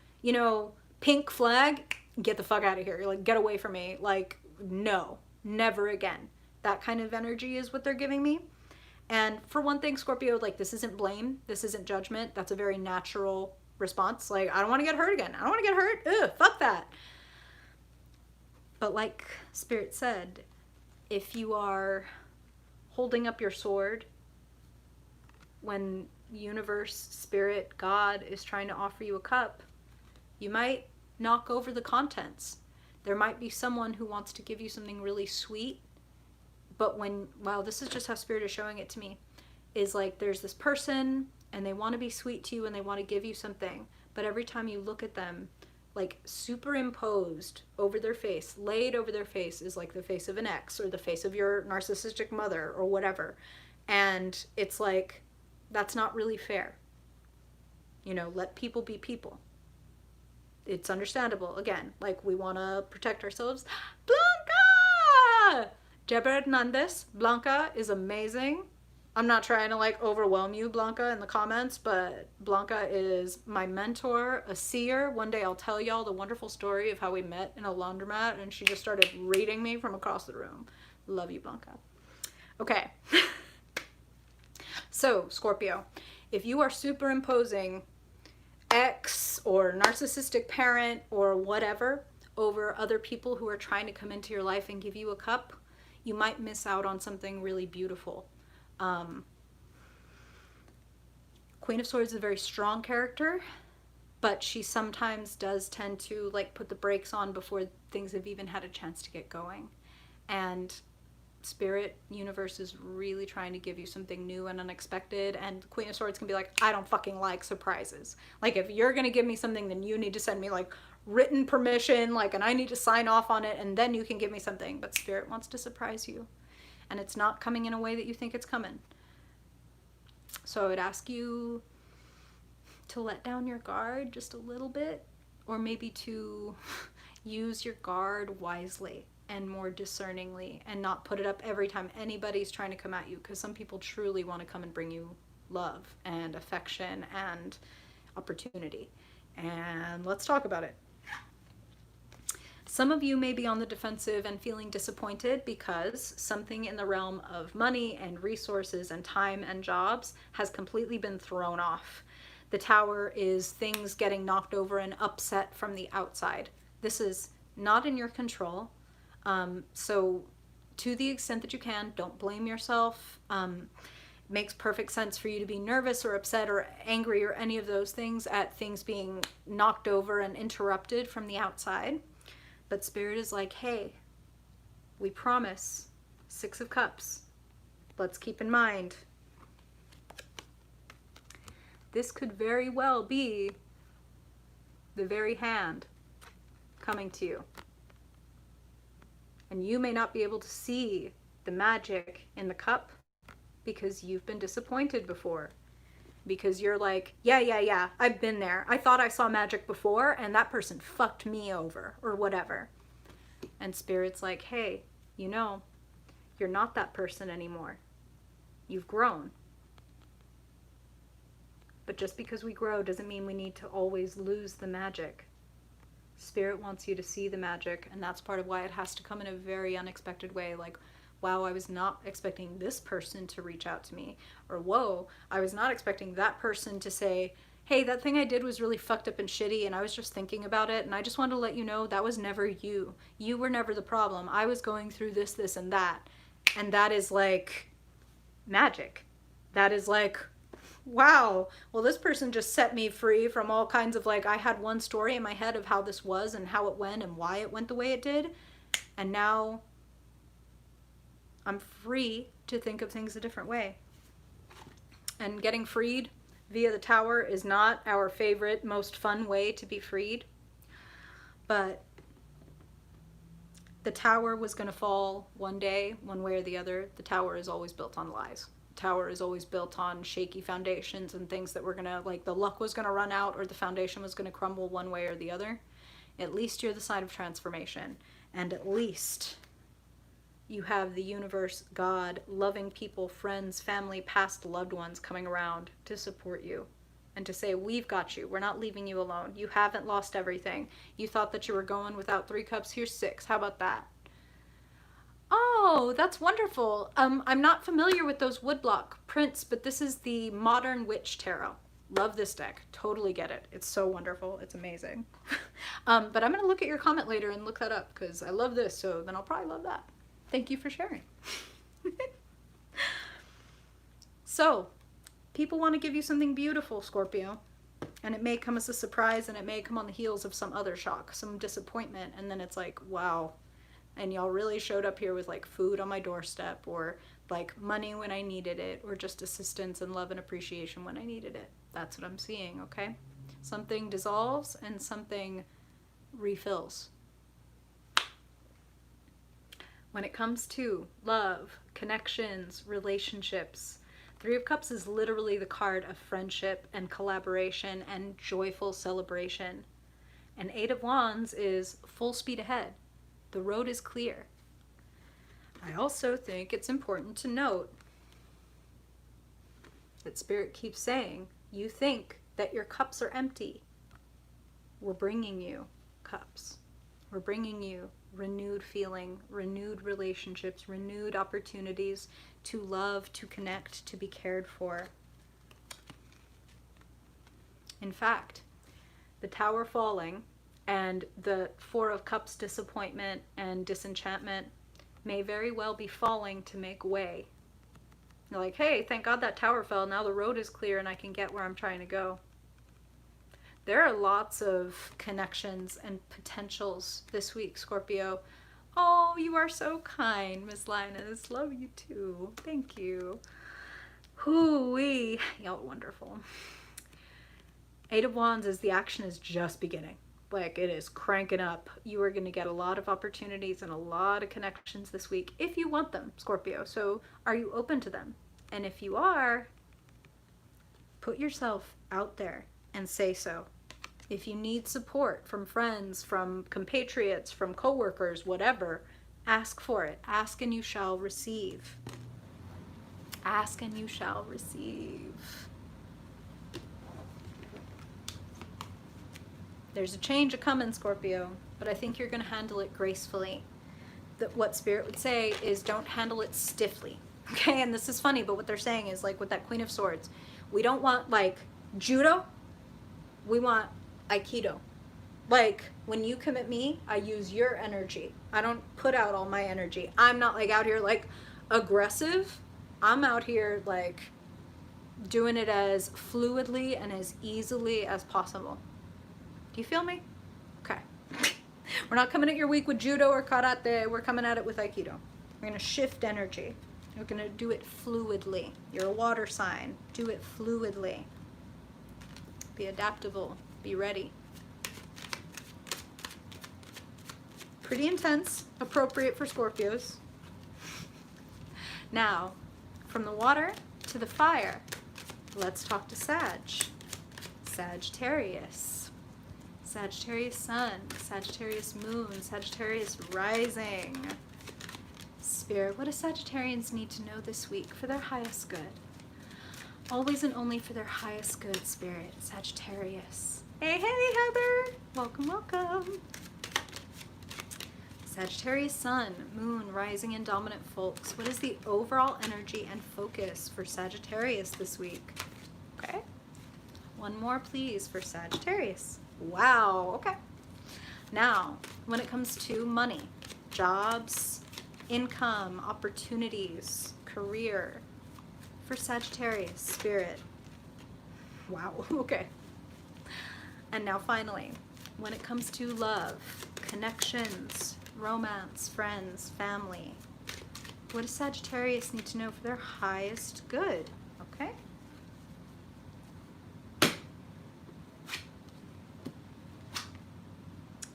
pink flag, get the fuck out of here. Like, get away from me. Like, no, never again. That kind of energy is what they're giving me. And for one thing, Scorpio, like, this isn't blame. This isn't judgment. That's a very natural response. Like, I don't want to get hurt again. I don't want to get hurt. Ugh, fuck that. But like Spirit said, if you are holding up your sword when universe, spirit, God is trying to offer you a cup, you might knock over the contents. There might be someone who wants to give you something really sweet, but wow, this is just how Spirit is showing it to me, is like there's this person and they want to be sweet to you and they want to give you something, but every time you look at them, like superimposed over their face, laid over their face, is like the face of an ex or the face of your narcissistic mother or whatever. And it's like, that's not really fair. You know, let people be people. It's understandable. Again, like, we want to protect ourselves. Blanca! Deborah Hernandez. Blanca is amazing. I'm not trying to like overwhelm you, Blanca, in the comments, but Blanca is my mentor, a seer. One day I'll tell y'all the wonderful story of how we met in a laundromat and she just started reading me from across the room. Love you, Blanca. Okay. So, Scorpio, if you are superimposing ex or narcissistic parent or whatever over other people who are trying to come into your life and give you a cup, you might miss out on something really beautiful. Queen of Swords is a very strong character, but she sometimes does tend to like put the brakes on before things have even had a chance to get going. And Spirit Universe is really trying to give you something new and unexpected, and Queen of Swords can be like, I don't fucking like surprises. Like, if you're gonna give me something, then you need to send me like written permission, like, and I need to sign off on it, and then you can give me something. But Spirit wants to surprise you, and it's not coming in a way that you think it's coming. So I would ask you to let down your guard just a little bit, or maybe to use your guard wisely and more discerningly, and not put it up every time anybody's trying to come at you, because some people truly want to come and bring you love and affection and opportunity. And let's talk about it. Some of you may be on the defensive and feeling disappointed because something in the realm of money and resources and time and jobs has completely been thrown off. The Tower is things getting knocked over and upset from the outside. This is not in your control. So to the extent that you can, don't blame yourself. Makes perfect sense for you to be nervous or upset or angry or any of those things at things being knocked over and interrupted from the outside. But Spirit is like, hey, we promise. 6 of Cups. Let's keep in mind, this could very well be the very hand coming to you. And you may not be able to see the magic in the cup because you've been disappointed before. Because you're like, yeah, I've been there. I thought I saw magic before, and that person fucked me over, or whatever. And Spirit's like, hey, you know, you're not that person anymore. You've grown. But just because we grow doesn't mean we need to always lose the magic. Spirit wants you to see the magic, and that's part of why it has to come in a very unexpected way. Like, wow, I was not expecting this person to reach out to me. Or, whoa, I was not expecting that person to say, hey, that thing I did was really fucked up and shitty, and I was just thinking about it, and I just wanted to let you know that was never you. You were never the problem. I was going through this, and that. And that is like magic. That is like, wow, well, this person just set me free from all kinds of, like, I had one story in my head of how this was and how it went and why it went the way it did. And now I'm free to think of things a different way. And getting freed via the Tower is not our favorite, most fun way to be freed. But the Tower was going to fall one day, one way or the other. The Tower is always built on lies. The Tower is always built on shaky foundations and things that were going to, like, the luck was going to run out or the foundation was going to crumble one way or the other. At least you're the side of transformation. And at least you have the universe, God, loving people, friends, family, past loved ones coming around to support you and to say, we've got you. We're not leaving you alone. You haven't lost everything. You thought that you were going without 3 cups. Here's 6. How about that? Oh, that's wonderful. I'm not familiar with those woodblock prints, but this is the Modern Witch Tarot. Love this deck. Totally get it. It's so wonderful. It's amazing. But I'm going to look at your comment later and look that up because I love this, so then I'll probably love that. Thank you for sharing. So, people want to give you something beautiful, Scorpio. And it may come as a surprise, and it may come on the heels of some other shock, some disappointment, and then it's like, wow. And y'all really showed up here with, like, food on my doorstep, or, like, money when I needed it, or just assistance and love and appreciation when I needed it. That's what I'm seeing, okay? Something dissolves, and something refills. When it comes to love, connections, relationships, Three of Cups is literally the card of friendship and collaboration and joyful celebration. And Eight of Wands is full speed ahead. The road is clear. I also think it's important to note that Spirit keeps saying, you think that your cups are empty. We're bringing you cups. We're bringing you renewed feeling, renewed relationships, renewed opportunities to love, to connect, to be cared for. In fact, the Tower falling and the Four of Cups disappointment and disenchantment may very well be falling to make way. You're like, hey, thank God that tower fell. Now the road is clear and I can get where I'm trying to go. There are lots of connections and potentials this week, Scorpio. Oh, you are so kind, Miss Linus. Love you too. Thank you. Hoo-wee. Y'all wonderful. Eight of Wands is the action is just beginning. Like, it is cranking up. You are going to get a lot of opportunities and a lot of connections this week if you want them, Scorpio. So are you open to them? And if you are, put yourself out there and say so. If you need support from friends, from compatriots, from coworkers, whatever, ask for it. Ask and you shall receive. Ask and you shall receive. There's a change a-coming, Scorpio, but I think you're going to handle it gracefully. That what Spirit would say is don't handle it stiffly. Okay, and this is funny, but what they're saying is, like with that Queen of Swords, we don't want like judo, we want Aikido. Like when you come at me, I use your energy. I don't put out all my energy. I'm not like out here like aggressive. I'm out here like doing it as fluidly and as easily as possible. Do you feel me? Okay. We're not coming at your week with judo or karate. We're coming at it with Aikido. We're going to shift energy. We're going to do it fluidly. You're a water sign. Do it fluidly. Be adaptable. Be ready. Pretty intense. Appropriate for Scorpios. Now, from the water to the fire, let's talk to Sag. Sagittarius. Sagittarius Sun, Sagittarius Moon, Sagittarius Rising. Spirit, what do Sagittarians need to know this week for their highest good? Always and only for their highest good, Spirit. Sagittarius. Hey, hey, Heather. Welcome, welcome. Sagittarius Sun, Moon, Rising, and Dominant folks. What is the overall energy and focus for Sagittarius this week? Okay. One more, please, for Sagittarius. Wow, okay. Now, when it comes to money, jobs, income, opportunities, career, for Sagittarius, Spirit. Wow, okay. And now finally, when it comes to love, connections, romance, friends, family, what does Sagittarius need to know for their highest good? Okay.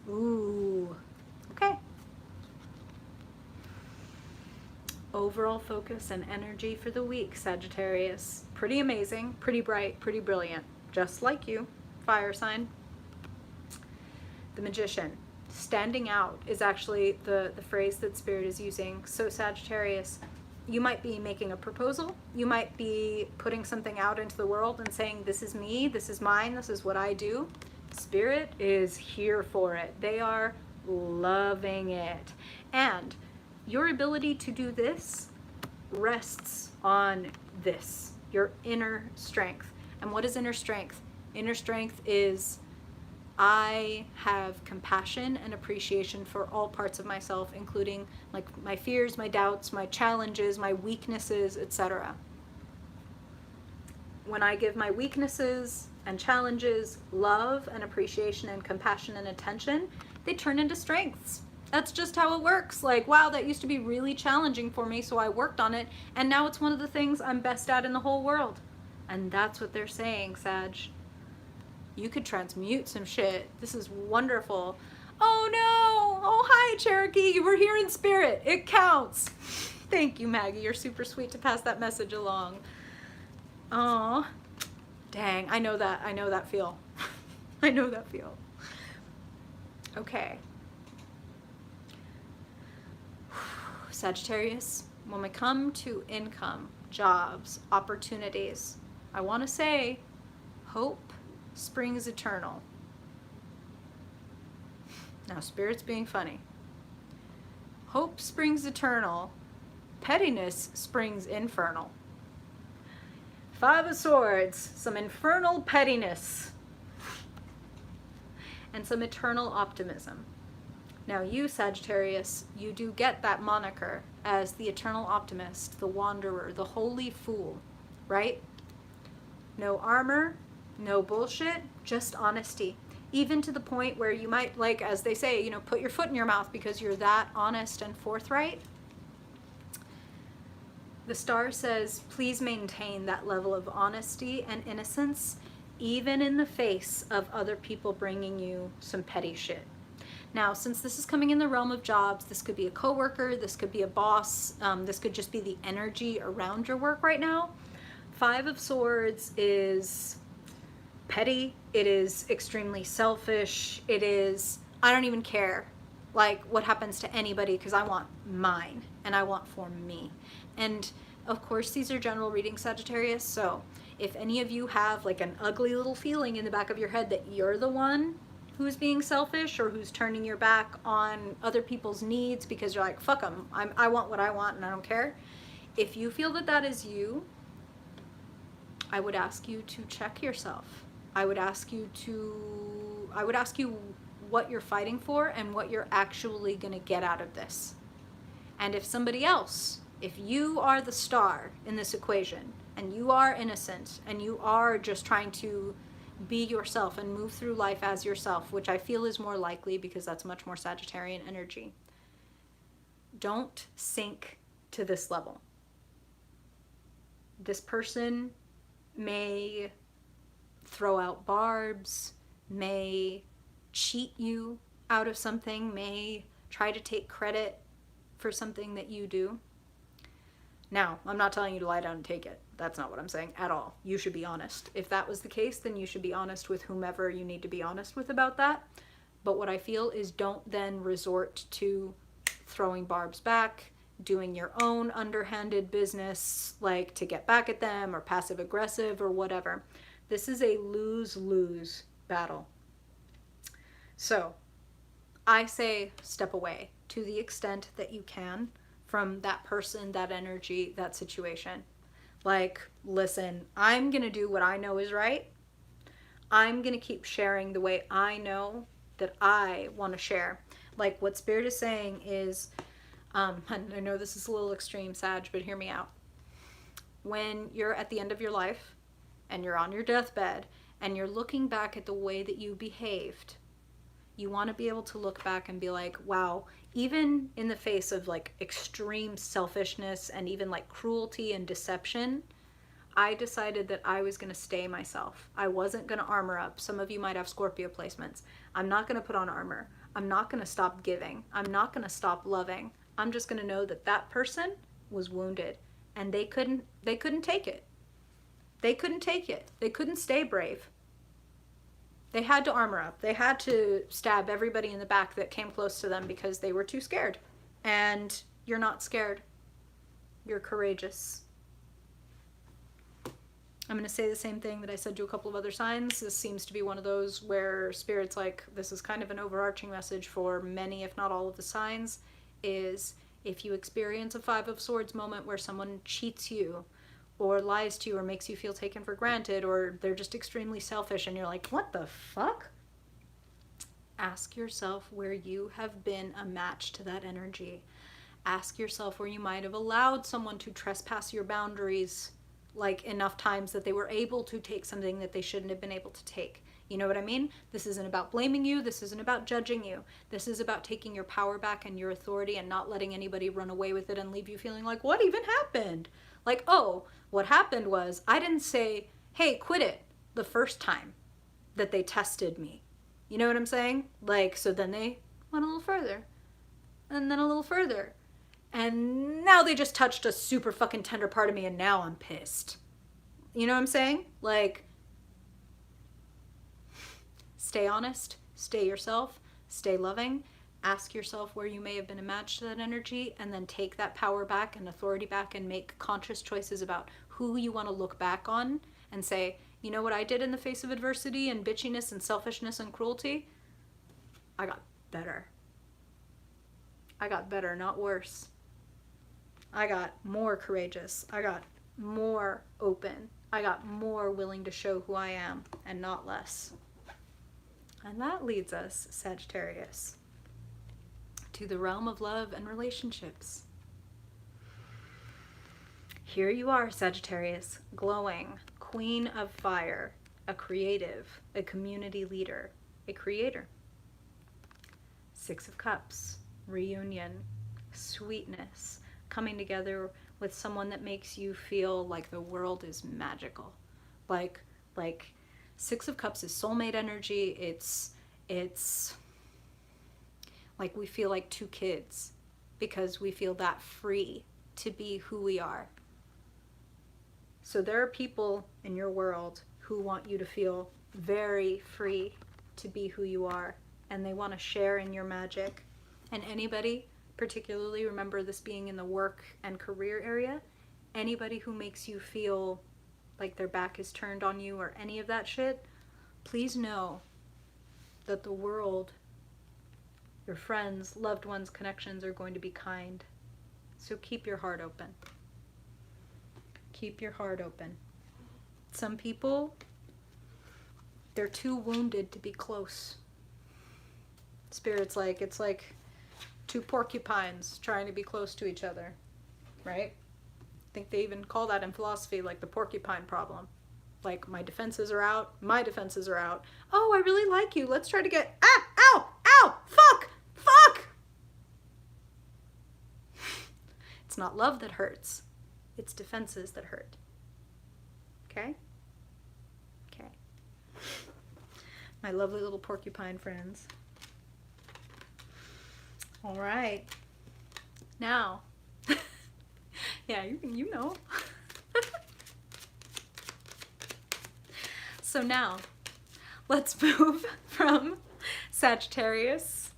Ooh, okay. Overall focus and energy for the week, Sagittarius. Pretty amazing, pretty bright, pretty brilliant. Just like you, fire sign. The Magician. Standing out is actually the phrase that Spirit is using. So Sagittarius, you might be making a proposal. You might be putting something out into the world and saying, this is me, this is mine, this is what I do. Spirit is here for it. They are loving it. And your ability to do this rests on this, your inner strength. And what is inner strength? Inner strength is I have compassion and appreciation for all parts of myself, including like my fears, my doubts, my challenges, my weaknesses, etc. When I give my weaknesses and challenges love and appreciation and compassion and attention, they turn into strengths. That's just how it works. Like, wow, that used to be really challenging for me, so I worked on it, and now it's one of the things I'm best at in the whole world. And that's what they're saying, Sag. You could transmute some shit. This is wonderful. Oh no! Oh hi Cherokee, you were here in spirit. It counts. Thank you, Maggie. You're super sweet to pass that message along. Oh, dang. I know that feel. I know that feel. Okay. Sagittarius, when we come to income, jobs, opportunities, I want to say hope springs eternal. Now, Spirit's being funny. Hope springs eternal. Pettiness springs infernal. Five of Swords, some infernal pettiness, and some eternal optimism. Now you, Sagittarius, you do get that moniker as the eternal optimist, the wanderer, the holy fool, right? No armor, no bullshit, just honesty. Even to the point where you might, like, as they say, you know, put your foot in your mouth because you're that honest and forthright. The star says, please maintain that level of honesty and innocence, even in the face of other people bringing you some petty shit. Now, since this is coming in the realm of jobs, this could be a coworker, this could be a boss, this could just be the energy around your work right now. Five of Swords is petty, it is extremely selfish, it is, I don't even care, like, what happens to anybody because I want mine, and I want for me. And of course, these are general readings, Sagittarius, so if any of you have like an ugly little feeling in the back of your head that you're the one who's being selfish or who's turning your back on other people's needs because you're like, fuck them, I want what I want and I don't care. If you feel that that is you, I would ask you to check yourself. I would ask you what you're fighting for and what you're actually going to get out of this. And if somebody else, if you are the star in this equation and you are innocent and you are just trying to be yourself and move through life as yourself, which I feel is more likely because that's much more Sagittarian energy, don't sink to this level. This person may throw out barbs, may cheat you out of something, may try to take credit for something that you do. Now, I'm not telling you to lie down and take it. That's not what I'm saying at all. You should be honest. If that was the case, then you should be honest with whomever you need to be honest with about that. But what I feel is don't then resort to throwing barbs back, doing your own underhanded business, like to get back at them or passive aggressive or whatever. This is a lose-lose battle. So I say step away to the extent that you can from that person, that energy, that situation. Like, listen, I'm going to do what I know is right. I'm going to keep sharing the way I know that I want to share. Like what Spirit is saying is, I know this is a little extreme, Sag, but hear me out. When you're at the end of your life and you're on your deathbed and you're looking back at the way that you behaved, you want to be able to look back and be like, wow, even in the face of like extreme selfishness and even like cruelty and deception, I decided that I was going to stay myself. I wasn't going to armor up. Some of you might have Scorpio placements. I'm not going to put on armor. I'm not going to stop giving. I'm not going to stop loving. I'm just going to know that that person was wounded and they couldn't take it. They couldn't take it. They couldn't stay brave. They had to armor up. They had to stab everybody in the back that came close to them because they were too scared. And you're not scared. You're courageous. I'm going to say the same thing that I said to a couple of other signs. This seems to be one of those where Spirit's like, this is kind of an overarching message for many, if not all of the signs, is if you experience a Five of Swords moment where someone cheats you or lies to you or makes you feel taken for granted, or they're just extremely selfish and you're like, what the fuck? Ask yourself where you have been a match to that energy. Ask yourself where you might have allowed someone to trespass your boundaries like enough times that they were able to take something that they shouldn't have been able to take. You know what I mean? This isn't about blaming you. This isn't about judging you. This is about taking your power back and your authority and not letting anybody run away with it and leave you feeling like, what even happened? Like, oh, what happened was I didn't say, hey, quit it the first time that they tested me. You know what I'm saying? Like, so then they went a little further, and then a little further. And now they just touched a super fucking tender part of me, and now I'm pissed. You know what I'm saying? Like, stay honest, stay yourself, stay loving. Ask yourself where you may have been a match to that energy, and then take that power back and authority back and make conscious choices about who you want to look back on and say, you know what I did in the face of adversity and bitchiness and selfishness and cruelty? I got better. I got better, not worse. I got more courageous. I got more open. I got more willing to show who I am and not less. And that leads us, Sagittarius, to the realm of love and relationships. Here you are, Sagittarius, glowing, queen of fire, a creative, a community leader, a creator. 6 of Cups, reunion, sweetness, coming together with someone that makes you feel like the world is magical. Like 6 of Cups is soulmate energy. It's like we feel like 2 kids because we feel that free to be who we are. So there are people in your world who want you to feel very free to be who you are, and they want to share in your magic. And anybody, particularly remember this being in the work and career area, anybody who makes you feel like their back is turned on you or any of that shit, please know that the world, your friends, loved ones, connections are going to be kind. So keep your heart open. Keep your heart open. Some people, they're too wounded to be close. Spirit's like, it's like 2 porcupines trying to be close to each other, right? I think they even call that in philosophy, like the porcupine problem. Like, my defenses are out, my defenses are out. Oh, I really like you. Let's try to get, ow, fuck. It's not love that hurts. It's defenses that hurt. Okay? Okay. My lovely little porcupine friends. All right. Now, yeah, you know. So now, let's move from Sagittarius,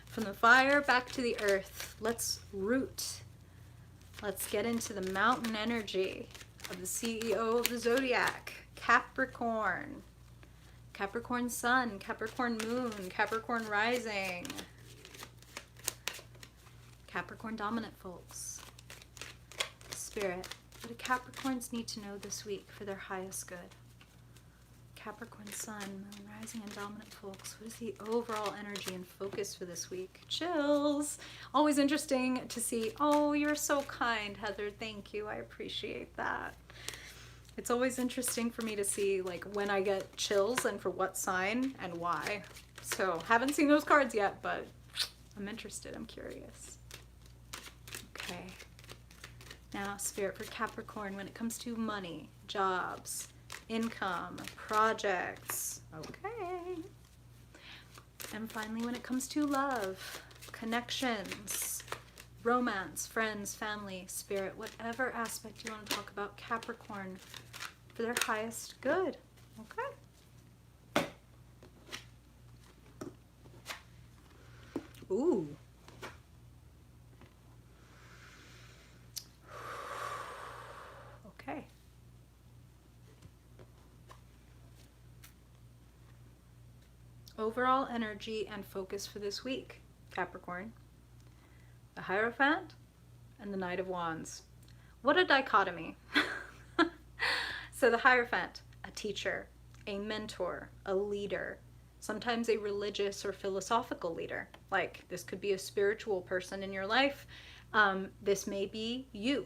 from the fire back to the earth. Let's root. Let's get into the mountain energy of the CEO of the zodiac, Capricorn. Capricorn sun, Capricorn moon, Capricorn rising. Capricorn dominant folks. Spirit, what do Capricorns need to know this week for their highest good? Capricorn sun, moon, rising, and dominant folks. What is the overall energy and focus for this week? Chills. Always interesting to see. Oh, you're so kind, Heather. Thank you. I appreciate that. It's always interesting for me to see like when I get chills and for what sign and why. So haven't seen those cards yet, but I'm interested. I'm curious. Okay. Now, Spirit, for Capricorn, when it comes to money, jobs, income, projects. Okay. And finally, when it comes to love, connections, romance, friends, family, Spirit, whatever aspect you want to talk about, Capricorn, for their highest good. Okay. Ooh. Okay. Overall energy and focus for this week, Capricorn. The Hierophant and the Knight of Wands. What a dichotomy. So the Hierophant, a teacher, a mentor, a leader, sometimes a religious or philosophical leader. Like, this could be a spiritual person in your life. This may be you.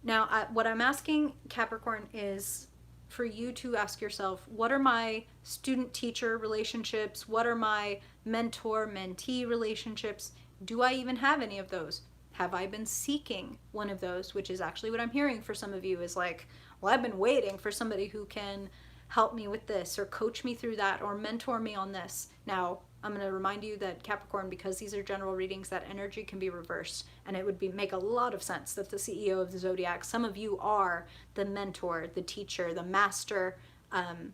Now, what I'm asking, Capricorn, is for you to ask yourself, what are my student-teacher relationships? What are my mentor-mentee relationships? Do I even have any of those? Have I been seeking one of those? Which is actually what I'm hearing for some of you is like, well, I've been waiting for somebody who can help me with this or coach me through that or mentor me on this. Now, I'm going to remind you that Capricorn, because these are general readings, that energy can be reversed. And it would make a lot of sense that the CEO of the Zodiac, some of you are the mentor, the teacher, the master. And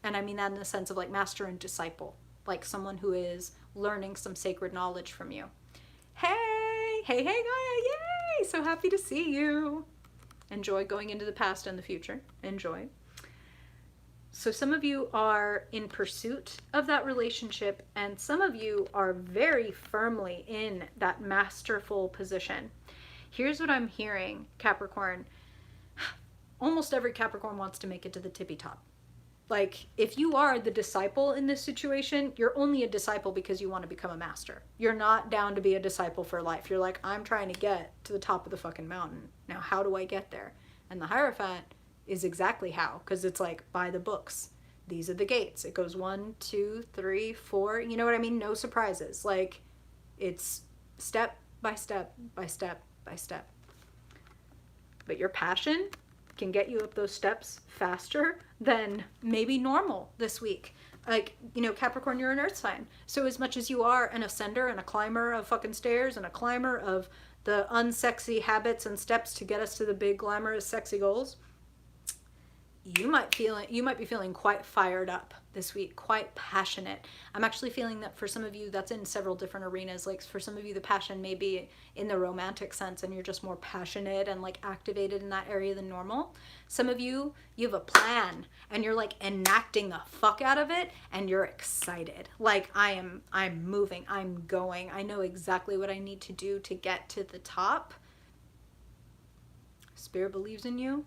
I mean that in the sense of like master and disciple, like someone who is learning some sacred knowledge from you. Hey, hey, Gaia, yay! So happy to see you. Enjoy going into the past and the future. Enjoy. So some of you are in pursuit of that relationship, and some of you are very firmly in that masterful position. Here's what I'm hearing, Capricorn. Almost every Capricorn wants to make it to the tippy top. Like, if you are the disciple in this situation, you're only a disciple because you want to become a master. You're not down to be a disciple for life. You're like, I'm trying to get to the top of the fucking mountain. Now, how do I get there? And the Hierophant is exactly how, because it's like by the books. These are the gates. It goes 1, 2, 3, 4. You know what I mean? No surprises. Like, it's step by step by step by step. But your passion can get you up those steps faster than maybe normal this week. Like, you know, Capricorn, you're an earth sign. So as much as you are an ascender and a climber of fucking stairs and a climber of the unsexy habits and steps to get us to the big glamorous sexy goals, you might be feeling quite fired up this week, quite passionate. I'm actually feeling that for some of you, that's in several different arenas. Like for some of you, the passion may be in the romantic sense and you're just more passionate and like activated in that area than normal. Some of you, you have a plan and you're like enacting the fuck out of it and you're excited. Like I'm moving, I'm going. I know exactly what I need to do to get to the top. Spirit believes in you.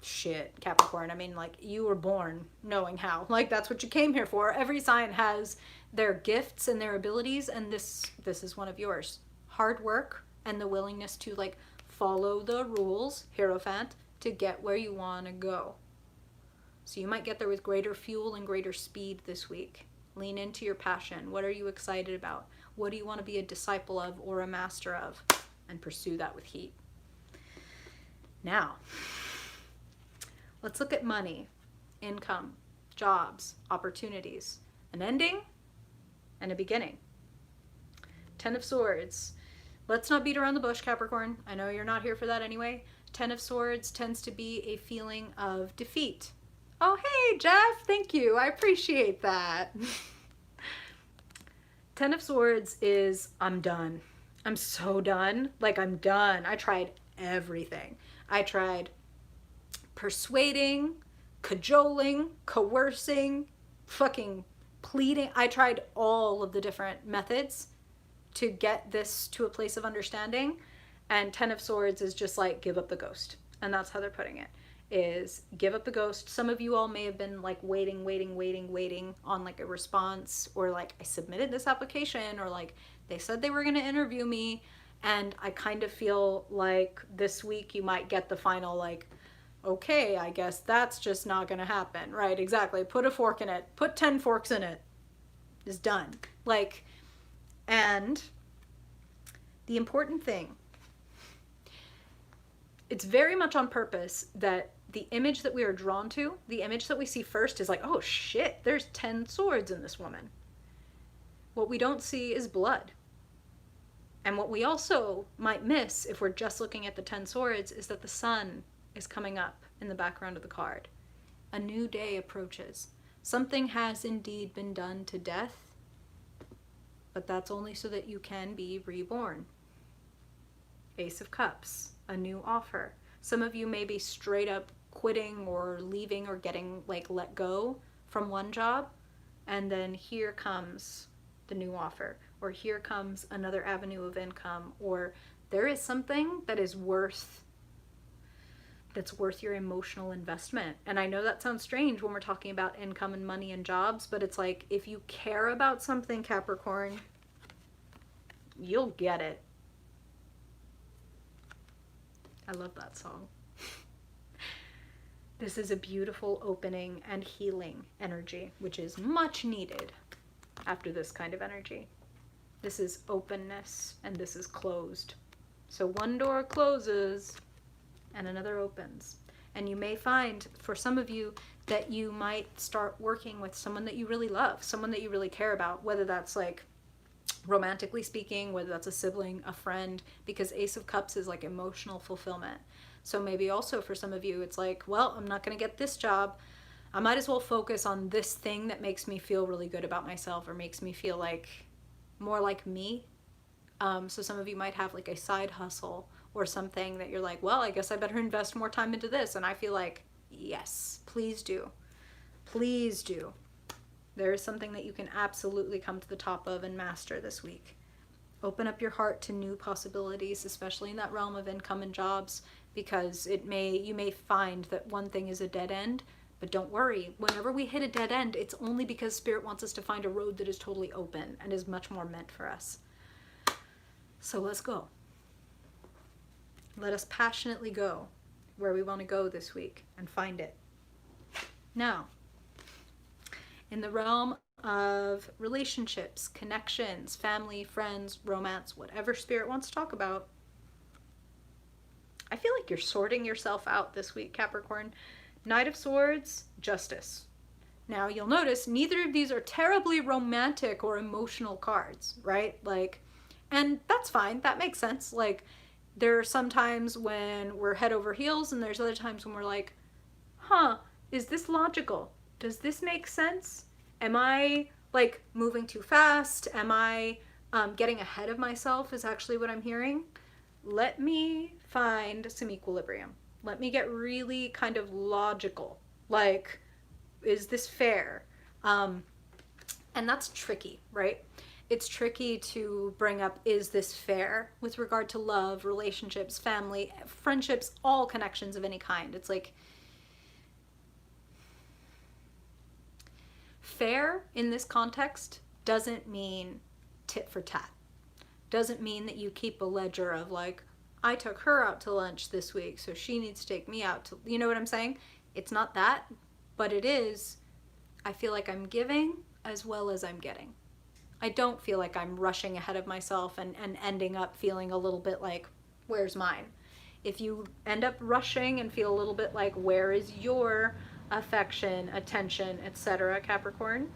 Shit, Capricorn, I mean, like, you were born knowing how. Like, that's what you came here for. Every sign has their gifts and their abilities, and this is one of yours. Hard work and the willingness to, like, follow the rules, Hierophant, to get where you want to go. So you might get there with greater fuel and greater speed this week. Lean into your passion. What are you excited about? What do you want to be a disciple of or a master of? And pursue that with heat. Now, let's look at money, income, jobs, opportunities, an ending and a beginning. 10 of Swords. Let's not beat around the bush, Capricorn. I know you're not here for that anyway. 10 of Swords tends to be a feeling of defeat. Oh, hey, Jeff. Thank you. I appreciate that. 10 of Swords is, I'm done. I'm so done. Like, I'm done. I tried everything. I tried persuading, cajoling, coercing, fucking pleading. I tried all of the different methods to get this to a place of understanding. And 10 of Swords is just like, give up the ghost. And that's how they're putting it, is give up the ghost. Some of you all may have been like waiting on like a response, or like I submitted this application, or like they said they were going to interview me. And I kind of feel like this week you might get the final like, okay, I guess that's just not going to happen. Right, exactly. Put a fork in it. Put 10 forks in it. It's done. Like, and the important thing, it's very much on purpose that the image that we are drawn to, the image that we see first is like, oh shit, there's 10 swords in this woman. What we don't see is blood. And what we also might miss if we're just looking at the 10 swords is that the sun is coming up in the background of the card. A new day approaches. Something has indeed been done to death, but that's only so that you can be reborn. Ace of Cups, a new offer. Some of you may be straight up quitting or leaving or getting like let go from one job, and then here comes the new offer, or here comes another avenue of income, or there is something that is worth your emotional investment. And I know that sounds strange when we're talking about income and money and jobs, but it's like, if you care about something, Capricorn, you'll get it. I love that song. This is a beautiful opening and healing energy, which is much needed after this kind of energy. This is openness and this is closed. So one door closes and another opens. And you may find, for some of you, that you might start working with someone that you really love, someone that you really care about, whether that's like romantically speaking, whether that's a sibling, a friend, because Ace of Cups is like emotional fulfillment. So maybe also for some of you, it's like, well, I'm not going to get this job. I might as well focus on this thing that makes me feel really good about myself or makes me feel like more like me. So some of you might have like a side hustle or something that you're like, well, I guess I better invest more time into this. And I feel like, yes, please do. Please do. There is something that you can absolutely come to the top of and master this week. Open up your heart to new possibilities, especially in that realm of income and jobs, because you may find that one thing is a dead end, but don't worry. Whenever we hit a dead end, it's only because Spirit wants us to find a road that is totally open and is much more meant for us. So let's go. Let us passionately go where we want to go this week and find it. Now, in the realm of relationships, connections, family, friends, romance, whatever Spirit wants to talk about, I feel like you're sorting yourself out this week, Capricorn. Knight of Swords, Justice. Now, you'll notice neither of these are terribly romantic or emotional cards, right? Like, and that's fine. That makes sense. Like, there are some times when we're head over heels, and there's other times when we're like, huh, is this logical? Does this make sense? Am I like moving too fast? Am I getting ahead of myself is actually what I'm hearing. Let me find some equilibrium. Let me get really kind of logical. Like, is this fair? And that's tricky, right? It's tricky to bring up, is this fair with regard to love, relationships, family, friendships, all connections of any kind. It's like, fair in this context doesn't mean tit for tat. Doesn't mean that you keep a ledger of like, I took her out to lunch this week, so she needs to take me out to, you know what I'm saying? It's not that, but it is, I feel like I'm giving as well as I'm getting. I don't feel like I'm rushing ahead of myself and ending up feeling a little bit like, where's mine? If you end up rushing and feel a little bit like, where is your affection, attention, etc., Capricorn,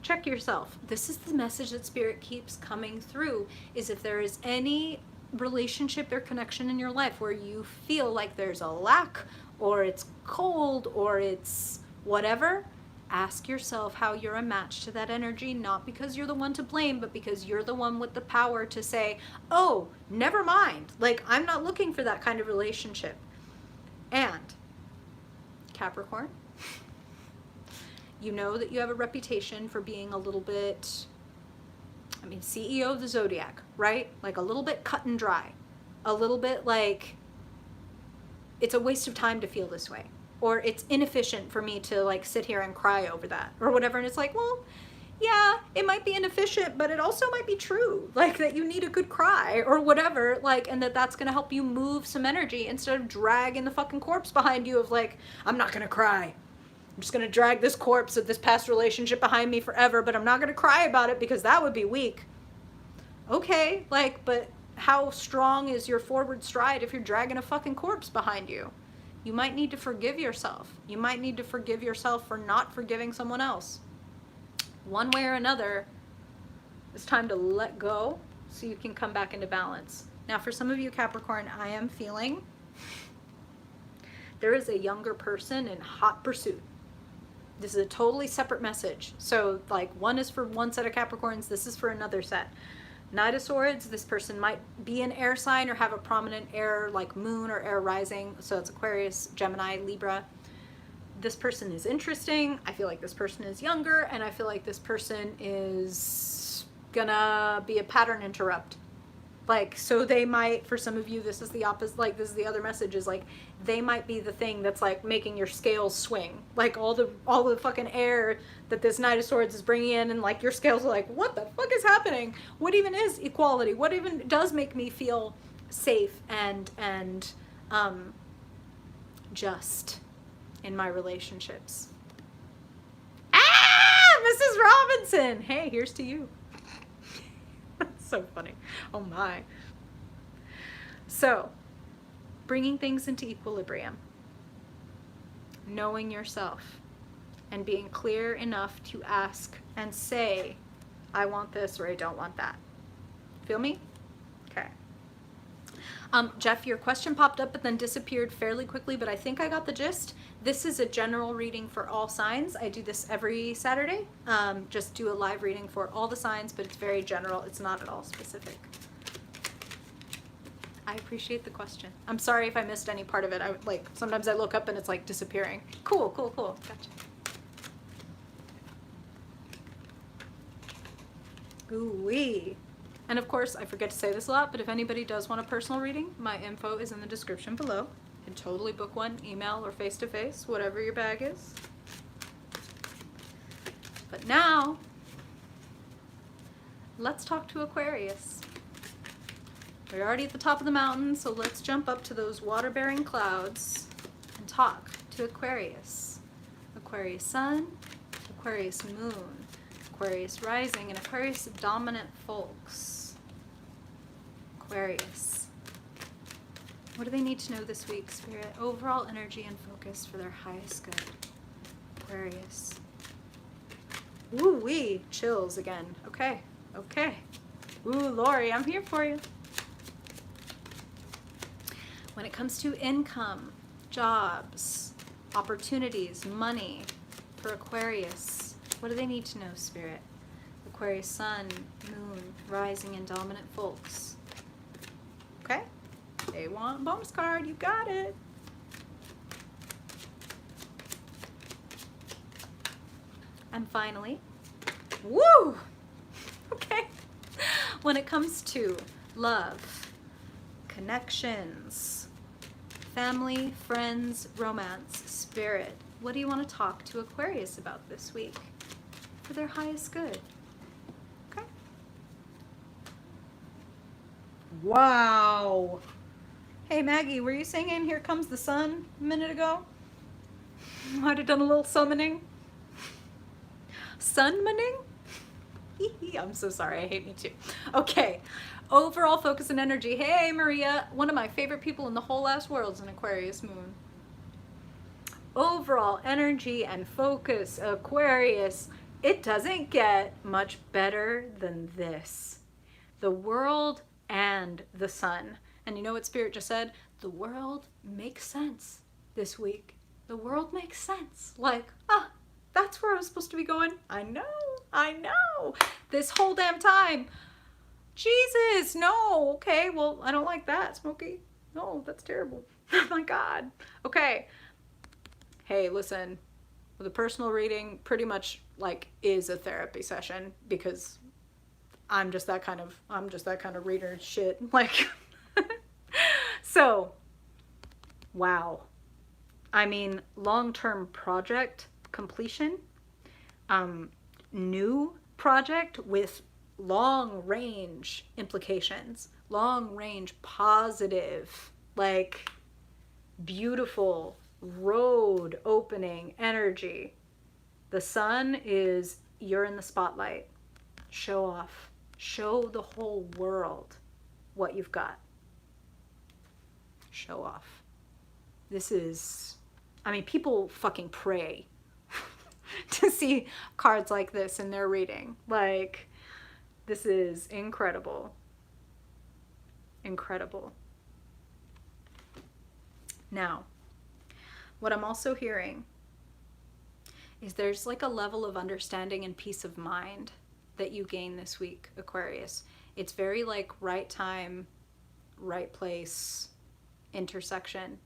check yourself. This is the message that Spirit keeps coming through, is if there is any relationship or connection in your life where you feel like there's a lack, or it's cold, or it's whatever, ask yourself how you're a match to that energy, not because you're the one to blame, but because you're the one with the power to say, oh, never mind. Like, I'm not looking for that kind of relationship. And Capricorn, you know that you have a reputation for being a little bit, I mean, CEO of the Zodiac, right? Like a little bit cut and dry. A little bit like, it's a waste of time to feel this way. Or it's inefficient for me to like sit here and cry over that or whatever. And it's like, well, yeah, it might be inefficient, but it also might be true. Like that you need a good cry or whatever. Like, and that's going to help you move some energy instead of dragging the fucking corpse behind you of like, I'm not going to cry. I'm just going to drag this corpse of this past relationship behind me forever, but I'm not going to cry about it because that would be weak. Okay, like, but how strong is your forward stride if you're dragging a fucking corpse behind you? You might need to forgive yourself. You might need to forgive yourself for not forgiving someone else. One way or another, it's time to let go so you can come back into balance. Now, for some of you, Capricorn, I am feeling there is a younger person in hot pursuit. This is a totally separate message. So, like, one is for one set of Capricorns, this is for another set. Knight of Swords, this person might be an air sign or have a prominent air, like moon or air rising. So it's Aquarius, Gemini, Libra. This person is interesting. I feel like this person is younger, and I feel like this person is gonna be a pattern interrupt. Like, so they might, for some of you, this is the opposite, like, this is the other message, is like, they might be the thing that's like making your scales swing. Like all the fucking air that this Knight of Swords is bringing in, and like your scales are like, what the fuck is happening? What even is equality? What even does make me feel safe and just in my relationships? Ah, Mrs. Robinson! Hey, here's to you. That's so funny. Oh my. So, bringing things into equilibrium. knowing yourself and being clear enough to ask and say, I want this or I don't want that. Feel me? Okay. Jeff, your question popped up but then disappeared fairly quickly, but I think I got the gist. This is a general reading for all signs. I do this every Saturday. Just do a live reading for all the signs, but it's very general. It's not at all specific. I appreciate the question. I'm sorry if I missed any part of it. Sometimes I look up and it's like disappearing. Cool, cool, cool. Gotcha. Ooh-wee. And of course, I forget to say this a lot, but if anybody does want a personal reading, my info is in the description below. You can totally book one, email or face-to-face, whatever your bag is. But now, let's talk to Aquarius. We're already at the top of the mountain, so let's jump up to those water-bearing clouds and talk to Aquarius. Aquarius Sun, Aquarius Moon, Aquarius Rising, and Aquarius Dominant folks. Aquarius. What do they need to know this week, Spirit? Overall energy and focus for their highest good. Aquarius. Woo-wee. Chills again. Okay. Okay. Ooh, Lori, I'm here for you. When it comes to income, jobs, opportunities, money for Aquarius, what do they need to know, Spirit? Aquarius Sun, Moon, Rising, and Dominant folks. Okay? They want bonus card. You got it. And finally, woo! Okay. When it comes to love, connections, family, friends, romance, Spirit, what do you want to talk to Aquarius about this week for their highest good? Okay. Wow. Hey, Maggie, were you singing Here Comes the Sun a minute ago? Might have done a little summoning. Sunmoning? I'm so sorry. I hate me too. Okay. Overall focus and energy. Hey, Maria. One of my favorite people in the whole last world is an Aquarius moon. Overall energy and focus, Aquarius. It doesn't get much better than this. The world and the sun. And you know what Spirit just said? The world makes sense this week. The world makes sense. Like, that's where I was supposed to be going. I know. This whole damn time. Jesus, no. Okay, well, I don't like that, Smokey. No, that's terrible. Oh my God. Okay. Hey, listen. The personal reading pretty much like is a therapy session because I'm just that kind of reader shit. Like, so, wow. I mean, long-term project completion, new project with long-range implications, long-range positive, like beautiful road opening energy. The sun is, you're in the spotlight. Show off. Show the whole world what you've got. Show off. This is, I mean, people fucking pray to see cards like this in their reading. Like, this is incredible. Incredible. Now, what I'm also hearing is there's like a level of understanding and peace of mind that you gain this week, Aquarius. It's very like right time, right place, intersection.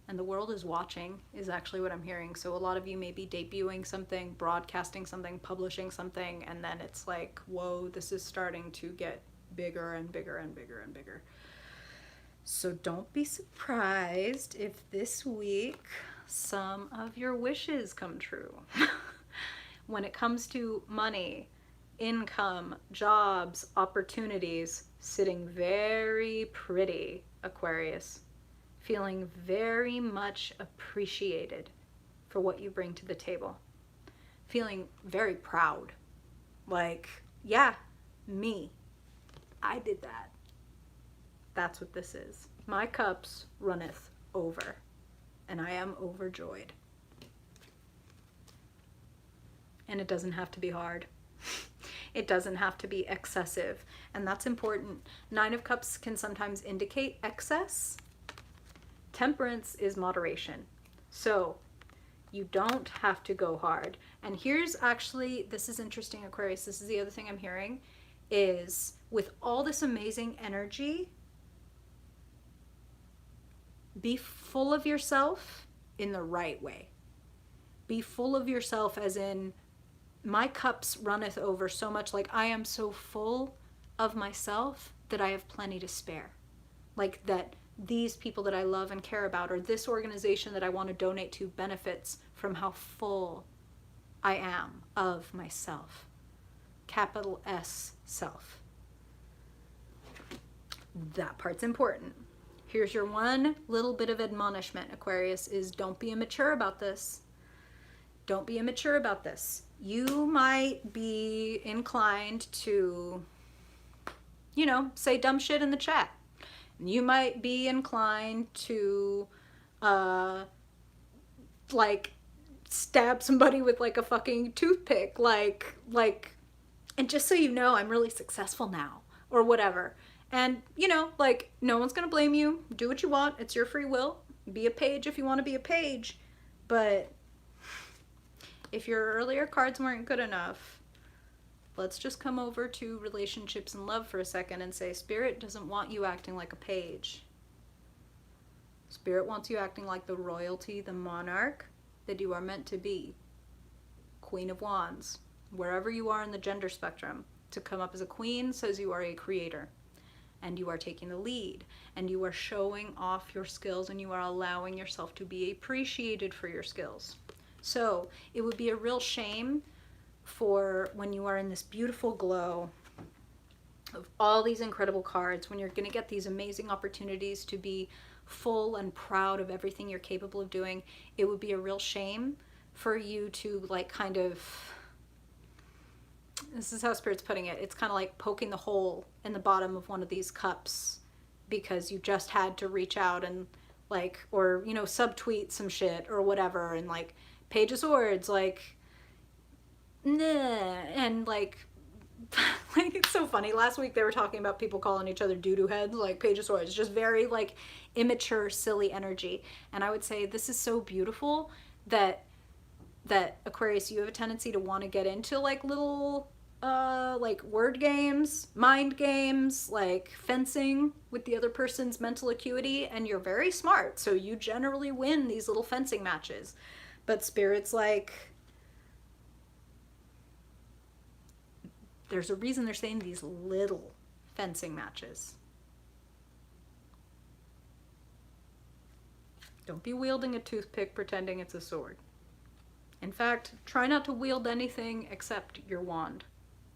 And the world is watching is actually what I'm hearing. So a lot of you may be debuting something, broadcasting something, publishing something, and then it's like, whoa, this is starting to get bigger and bigger and bigger and bigger. So don't be surprised if this week some of your wishes come true. When it comes to money, income, jobs, opportunities, sitting very pretty, Aquarius. Feeling very much appreciated for what you bring to the table. Feeling very proud. Like, yeah, me. I did that. That's what this is. My cups runneth over. and I am overjoyed. And it doesn't have to be hard. It doesn't have to be excessive, and that's important. Nine of Cups can sometimes indicate excess. Temperance is moderation. So you don't have to go hard. And here's actually, this is interesting, Aquarius, this is the other thing I'm hearing, is with all this amazing energy, be full of yourself in the right way. Be full of yourself as in, my cups runneth over so much, like I am so full of myself that I have plenty to spare. Like that these people that I love and care about, or this organization that I want to donate to, benefits from how full I am of myself. Capital S, self. That part's important. Here's your one little bit of admonishment, Aquarius, is don't be immature about this. Don't be immature about this. You might be inclined to, you know, say dumb shit in the chat. You might be inclined to, like, stab somebody with, like, a fucking toothpick. Like, and just so you know, I'm really successful now, or whatever. And, you know, like, no one's gonna blame you. Do what you want. It's your free will. Be a page if you want to be a page. But if your earlier cards weren't good enough, let's just come over to relationships and love for a second and say, Spirit doesn't want you acting like a page. Spirit wants you acting like the royalty, the monarch that you are meant to be. Queen of Wands. Wherever you are in the gender spectrum, to come up as a queen says you are a creator. And you are taking the lead. And you are showing off your skills, and you are allowing yourself to be appreciated for your skills. So it would be a real shame for when you are in this beautiful glow of all these incredible cards, when you're going to get these amazing opportunities to be full and proud of everything you're capable of doing, it would be a real shame for you to, like, kind of, this is how Spirit's putting it, it's kind of like poking the hole in the bottom of one of these cups because you just had to reach out and, like, or, you know, subtweet some shit or whatever, and, like, Page of Swords, like, nah, and, like, like, it's so funny. Last week they were talking about people calling each other doo-doo heads, like Page of Swords, just very, like, immature, silly energy. And I would say this is so beautiful that Aquarius, you have a tendency to want to get into, like, little, like, word games, mind games, like fencing with the other person's mental acuity, and you're very smart, so you generally win these little fencing matches. But Spirit's like, there's a reason they're saying these little fencing matches. Don't be wielding a toothpick pretending it's a sword. In fact, try not to wield anything except your wand,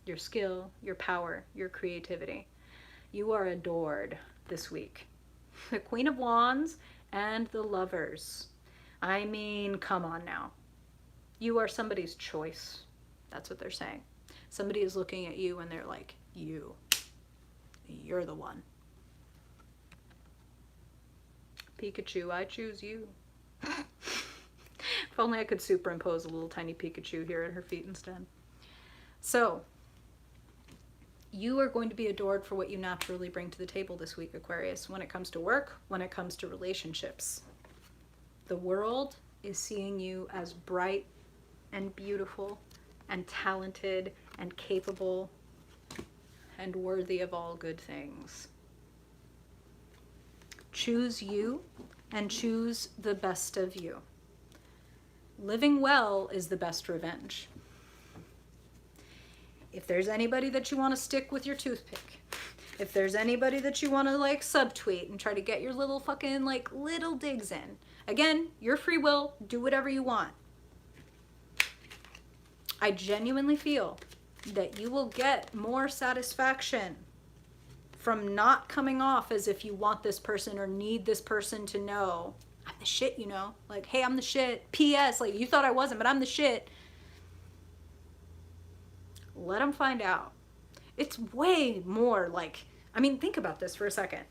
your skill, your power, your creativity. You are adored this week. The Queen of Wands and the Lovers. I mean, come on now. You are somebody's choice. That's what they're saying. Somebody is looking at you and they're like, you're the one. Pikachu, I choose you. If only I could superimpose a little tiny Pikachu here at her feet instead. So, you are going to be adored for what you naturally bring to the table this week, Aquarius, when it comes to work, when it comes to relationships. The world is seeing you as bright and beautiful and talented and capable and worthy of all good things. Choose you and choose the best of you. Living well is the best revenge. If there's anybody that you want to stick with your toothpick, if there's anybody that you want to, like, subtweet and try to get your little fucking, like, little digs in, again, your free will, do whatever you want. I genuinely feel that you will get more satisfaction from not coming off as if you want this person or need this person to know, I'm the shit, you know? Like, hey, I'm the shit. P.S. Like, you thought I wasn't, but I'm the shit. Let them find out. It's way more like, I mean, think about this for a second.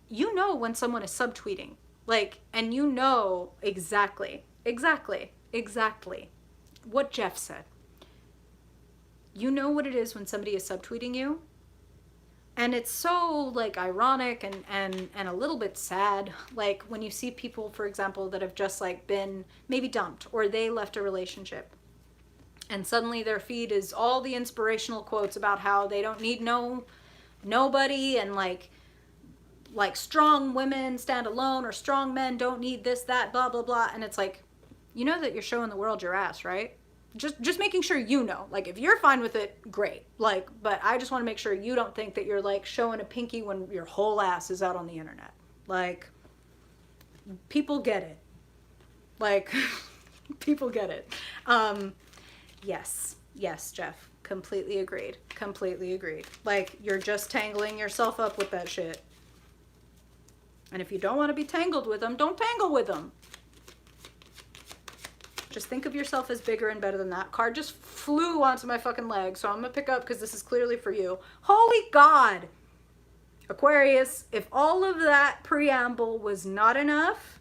You know when someone is subtweeting. Like, and you know exactly what Jeff said. You know what it is when somebody is subtweeting you. And it's so like ironic and a little bit sad. Like when you see people, for example, that have just like been maybe dumped or they left a relationship. And suddenly their feed is all the inspirational quotes about how they don't need nobody, and like strong women stand alone, or strong men don't need this, that, blah, blah, blah. And it's like, you know that you're showing the world your ass, right? Just making sure you know. Like, if you're fine with it, great. Like, but I just want to make sure you don't think that you're like showing a pinky when your whole ass is out on the internet. Like, people get it. Like, people get it. Yes, Jeff. Completely agreed. Like, you're just tangling yourself up with that shit. And if you don't want to be tangled with them, don't tangle with them. Just think of yourself as bigger and better than that. Card just flew onto my fucking leg, so I'm going to pick up because this is clearly for you. Holy God! Aquarius, if all of that preamble was not enough,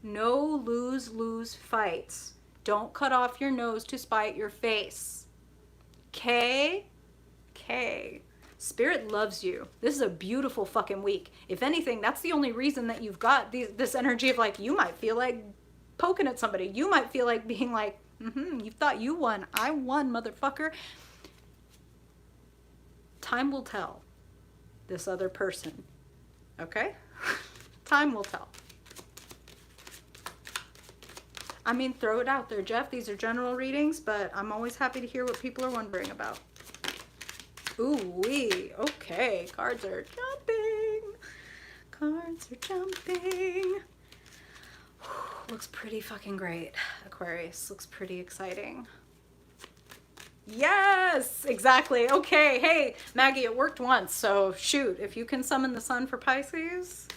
no lose-lose fights. Don't cut off your nose to spite your face. Okay? Spirit loves you. This is a beautiful fucking week. If anything, that's the only reason that you've got this energy of like, you might feel like poking at somebody. You might feel like being like, you thought you won. I won, motherfucker. Time will tell this other person. Okay? Time will tell. I mean, throw it out there, Jeff. These are general readings, but I'm always happy to hear what people are wondering about. Ooh-wee. Okay. Cards are jumping. Looks pretty fucking great, Aquarius. Looks pretty exciting. Yes, exactly. Okay, hey, Maggie, it worked once, so shoot. If you can summon the sun for Pisces,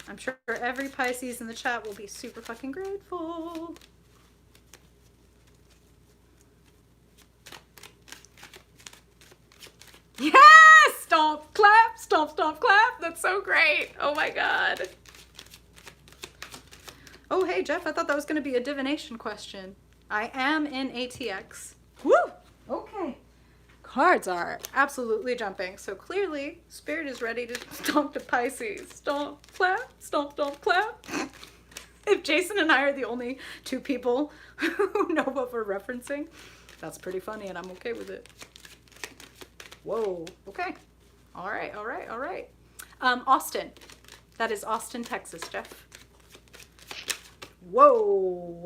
I'm sure every Pisces in the chat will be super fucking grateful. Yes! Stomp, clap, stomp, stomp, clap. That's so great. Oh my God. Oh, hey, Jeff, I thought that was going to be a divination question. I am in ATX. Woo! Okay. Cards are absolutely jumping. So clearly, Spirit is ready to stomp to Pisces. Stomp, clap, stomp, stomp, clap. If Jason and I are the only two people who know what we're referencing, that's pretty funny, and I'm okay with it. Whoa. Okay. All right. Austin. That is Austin, Texas, Jeff. Whoa.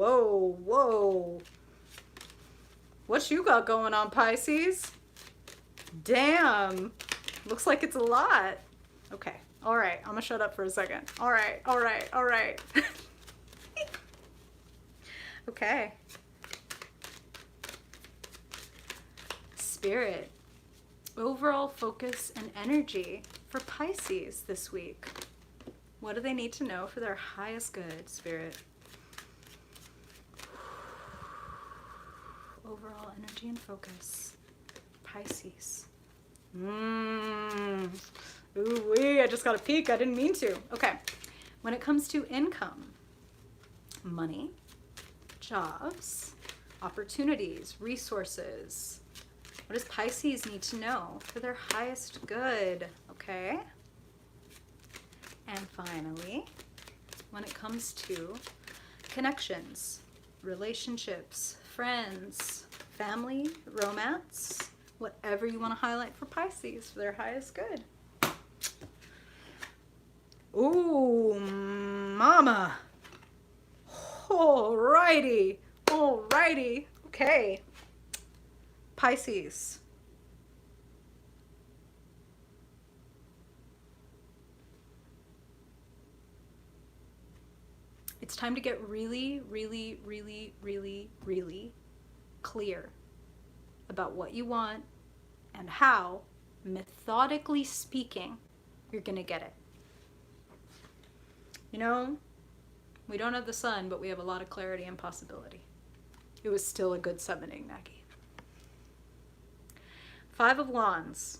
What you got going on, Pisces? Damn. Looks like it's a lot. Okay. All right. I'm gonna shut up for a second. All right. Okay. Spirit. Overall focus and energy for Pisces this week. What do they need to know for their highest good, Spirit? Overall energy and focus. Pisces. Ooh-wee, I just got a peek. I didn't mean to. Okay. When it comes to income, money, jobs, opportunities, resources, what does Pisces need to know for their highest good? Okay. And finally, when it comes to connections, relationships, friends, family, romance, whatever you want to highlight for Pisces for their highest good. Ooh, mama. Alrighty. Okay. Pisces. It's time to get really clear about what you want and how, methodically speaking, you're gonna get it. You know, we don't have the sun, but we have a lot of clarity and possibility. It was still a good summoning, Maggie. 5 of Wands,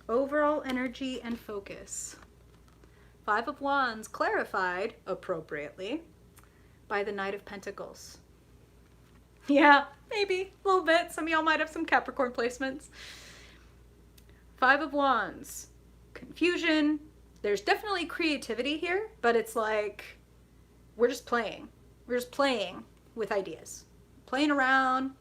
overall energy and focus. Five of Wands clarified appropriately by the Knight of Pentacles. Yeah, maybe a little bit. Some of y'all might have some Capricorn placements. Five of Wands, confusion. There's definitely creativity here, but it's like we're just playing. We're just playing with ideas, playing around,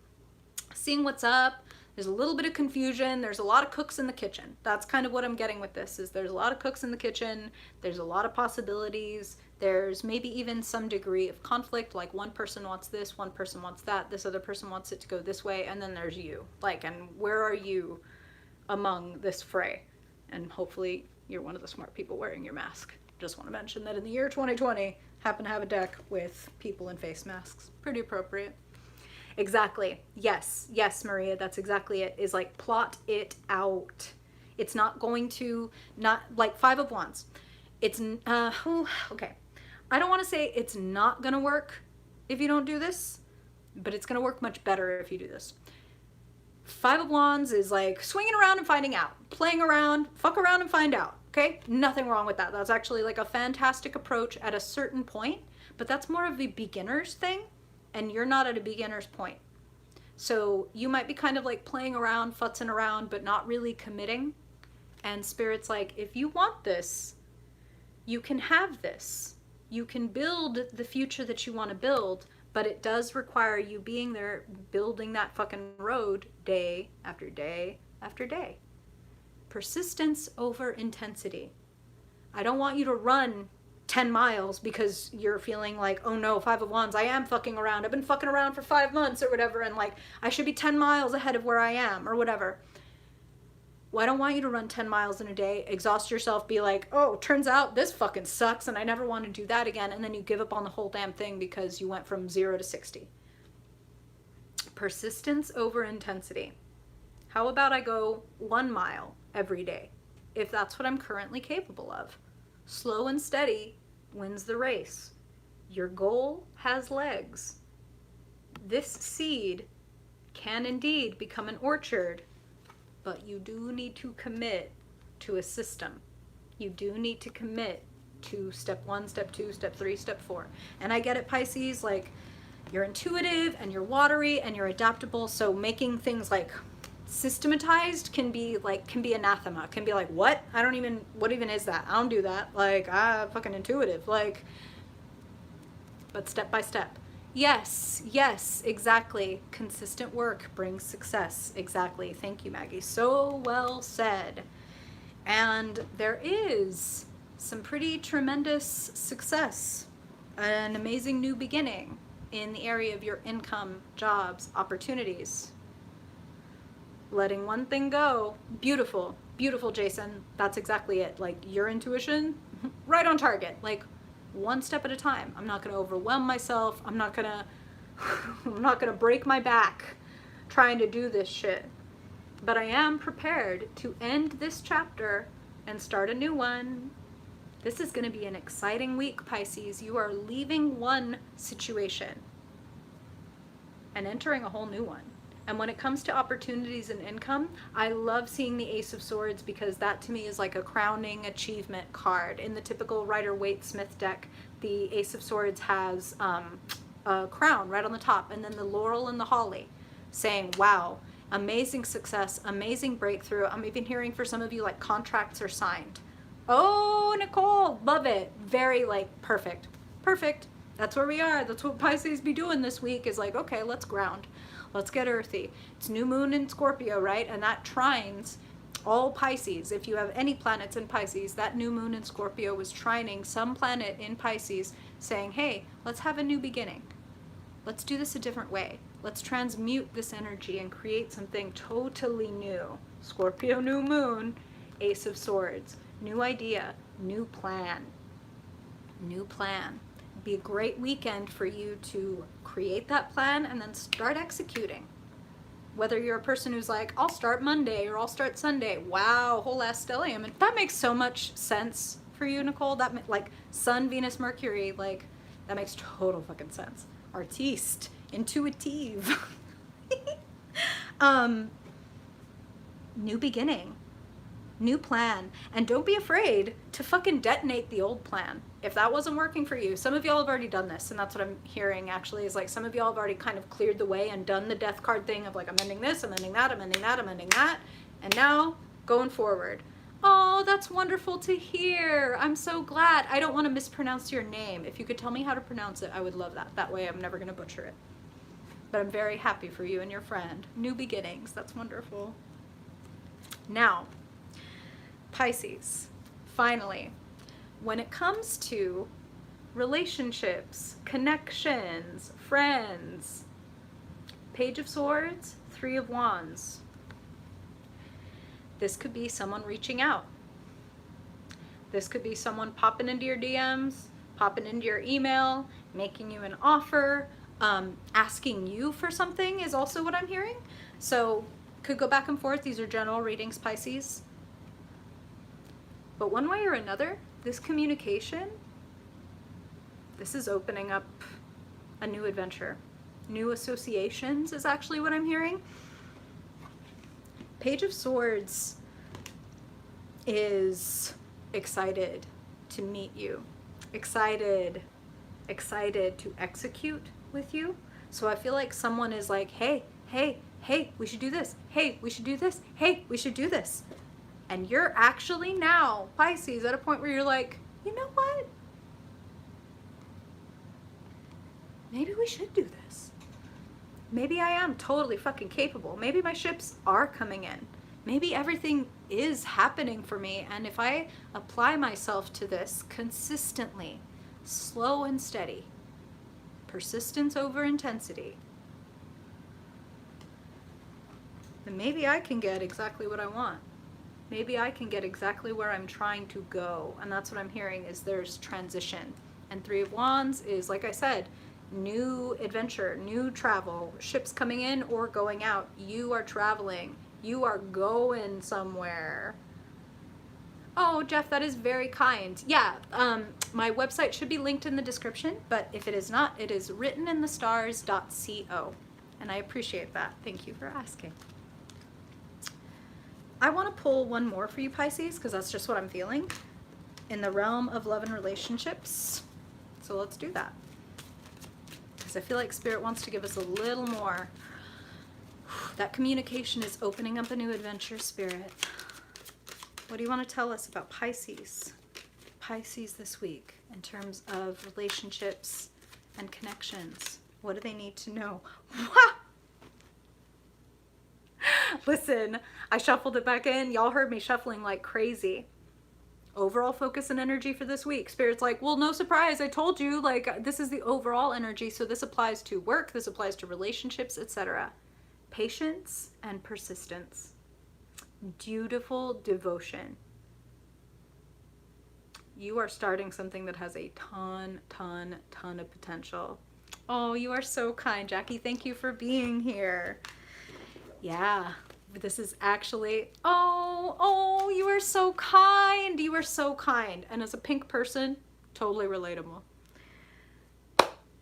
seeing what's up. There's a little bit of confusion. There's a lot of cooks in the kitchen. That's kind of what I'm getting with this, is there's a lot of cooks in the kitchen. There's a lot of possibilities. There's maybe even some degree of conflict, like one person wants this, one person wants that, this other person wants it to go this way, and then there's you. Like, and where are you among this fray? And hopefully you're one of the smart people wearing your mask. Just want to mention that in the year 2020, happen to have a deck with people in face masks. Pretty appropriate. Exactly. Yes, Maria, that's exactly it. Is like, plot it out. It's not going to, not like Five of Wands. It's, okay. I don't want to say it's not going to work if you don't do this, but it's going to work much better if you do this. Five of Wands is like swinging around and finding out, playing around, fuck around and find out. Okay. Nothing wrong with that. That's actually like a fantastic approach at a certain point, but that's more of a beginner's thing. And you're not at a beginner's point. So you might be kind of like playing around, futzing around, but not really committing. And Spirit's like, if you want this, you can have this. You can build the future that you want to build, but it does require you being there, building that fucking road day after day after day. Persistence over intensity. I don't want you to run 10 miles because you're feeling like, oh no, Five of Wands, I am fucking around. I've been fucking around for 5 months or whatever, and like, I should be 10 miles ahead of where I am or whatever. Well, I don't want you to run 10 miles in a day, exhaust yourself, be like, oh, turns out this fucking sucks and I never want to do that again, and then you give up on the whole damn thing because you went from 0 to 60. Persistence over intensity. How about I go 1 mile every day, if that's what I'm currently capable of? Slow and steady wins the race. Your goal has legs. This seed can indeed become an orchard, but you do need to commit to a system. You do need to commit to step 1, step 2, step 3, step 4. And I get it, Pisces, like, you're intuitive and you're watery and you're adaptable, so making things like systematized can be anathema, can be like, what even is that? I don't do that. Like, fucking intuitive, like, but step by step. Yes, exactly. Consistent work brings success. Exactly. Thank you, Maggie. So well said. And there is some pretty tremendous success, an amazing new beginning in the area of your income, jobs, opportunities. Letting one thing go. Beautiful, Jason. That's exactly it. Like, your intuition, right on target. Like, one step at a time. I'm not going to overwhelm myself. I'm not going to break my back trying to do this shit. But I am prepared to end this chapter and start a new one. This is going to be an exciting week, Pisces. You are leaving one situation and entering a whole new one. And when it comes to opportunities and income, I love seeing the Ace of Swords, because that to me is like a crowning achievement card. In the typical Rider-Waite-Smith deck, the Ace of Swords has a crown right on the top, and then the laurel and the holly, saying, wow, amazing success, amazing breakthrough. I'm even hearing for some of you, like, contracts are signed. Oh, Nicole, love it. Very, like, perfect. That's where we are. That's what Pisces be doing this week, is like, okay, let's ground. Let's get earthy. It's new moon in Scorpio, right? And that trines all Pisces. If you have any planets in Pisces, that new moon in Scorpio was trining some planet in Pisces, saying, hey, let's have a new beginning. Let's do this a different way. Let's transmute this energy and create something totally new. Scorpio new moon, Ace of Swords, new idea, new plan. Be a great weekend for you to create that plan and then start executing. Whether you're a person who's like, I'll start Monday or I'll start Sunday. Wow, whole ass stellium. And that makes so much sense for you, Nicole. That, like, Sun, Venus, Mercury, like, that makes total fucking sense. Artiste, intuitive. New beginning. New plan. And don't be afraid to fucking detonate the old plan. If that wasn't working for you, some of y'all have already done this, and that's what I'm hearing actually, is like some of y'all have already kind of cleared the way and done the death card thing of like, I'm ending this, I'm ending that, I'm ending that, I'm ending that. And now going forward. Oh, that's wonderful to hear. I'm so glad. I don't want to mispronounce your name. If you could tell me how to pronounce it, I would love that. That way I'm never going to butcher it. But I'm very happy for you and your friend. New beginnings. That's wonderful. Now, Pisces, finally, when it comes to relationships, connections, friends, Page of Swords, Three of Wands. This could be someone reaching out. This could be someone popping into your DMs, popping into your email, making you an offer, asking you for something is also what I'm hearing. So could go back and forth. These are general readings, Pisces. But one way or another, this communication, this is opening up a new adventure. New associations is actually what I'm hearing. Page of Swords is excited to meet you, excited to execute with you. So I feel like someone is like, hey, we should do this. Hey, we should do this. Hey, we should do this. And you're actually now, Pisces, at a point where you're like, you know what? Maybe we should do this. Maybe I am totally fucking capable. Maybe my ships are coming in. Maybe everything is happening for me. And if I apply myself to this consistently, slow and steady, persistence over intensity, then maybe I can get exactly what I want. Maybe I can get exactly where I'm trying to go. And that's what I'm hearing, is there's transition. And Three of Wands is, like I said, new adventure, new travel, ships coming in or going out. You are traveling. You are going somewhere. Oh, Jeff, that is very kind. Yeah, my website should be linked in the description, but if it is not, it is writteninthestars.co. And I appreciate that. Thank you for asking. I want to pull one more for you, Pisces, because that's just what I'm feeling in the realm of love and relationships. So let's do that. Because I feel like Spirit wants to give us a little more. That communication is opening up a new adventure, Spirit. What do you want to tell us about Pisces? Pisces this week in terms of relationships and connections. What do they need to know? Listen, I shuffled it back in. Y'all heard me shuffling like crazy. Overall focus and energy for this week. Spirit's like, well, no surprise. I told you, like, this is the overall energy. So this applies to work. This applies to relationships, etc. Patience and persistence. Dutiful devotion. You are starting something that has a ton of potential. Oh, you are so kind, Jackie. Thank you for being here. Yeah, this is actually, oh, you are so kind. You are so kind. And as a pink person, totally relatable.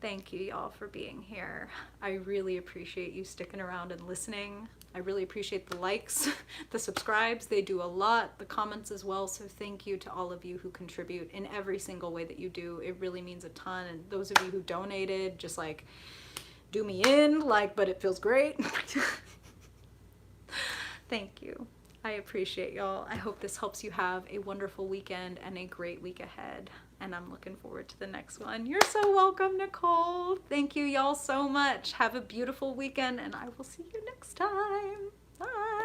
Thank you, y'all, for being here. I really appreciate you sticking around and listening. I really appreciate the likes, the subscribes. They do a lot. The comments as well. So thank you to all of you who contribute in every single way that you do. It really means a ton. And those of you who donated, just like, do me in, like, but it feels great. Thank you. I appreciate y'all. I hope this helps you have a wonderful weekend and a great week ahead. And I'm looking forward to the next one. You're so welcome, Nicole. Thank you, y'all, so much. Have a beautiful weekend, and I will see you next time. Bye.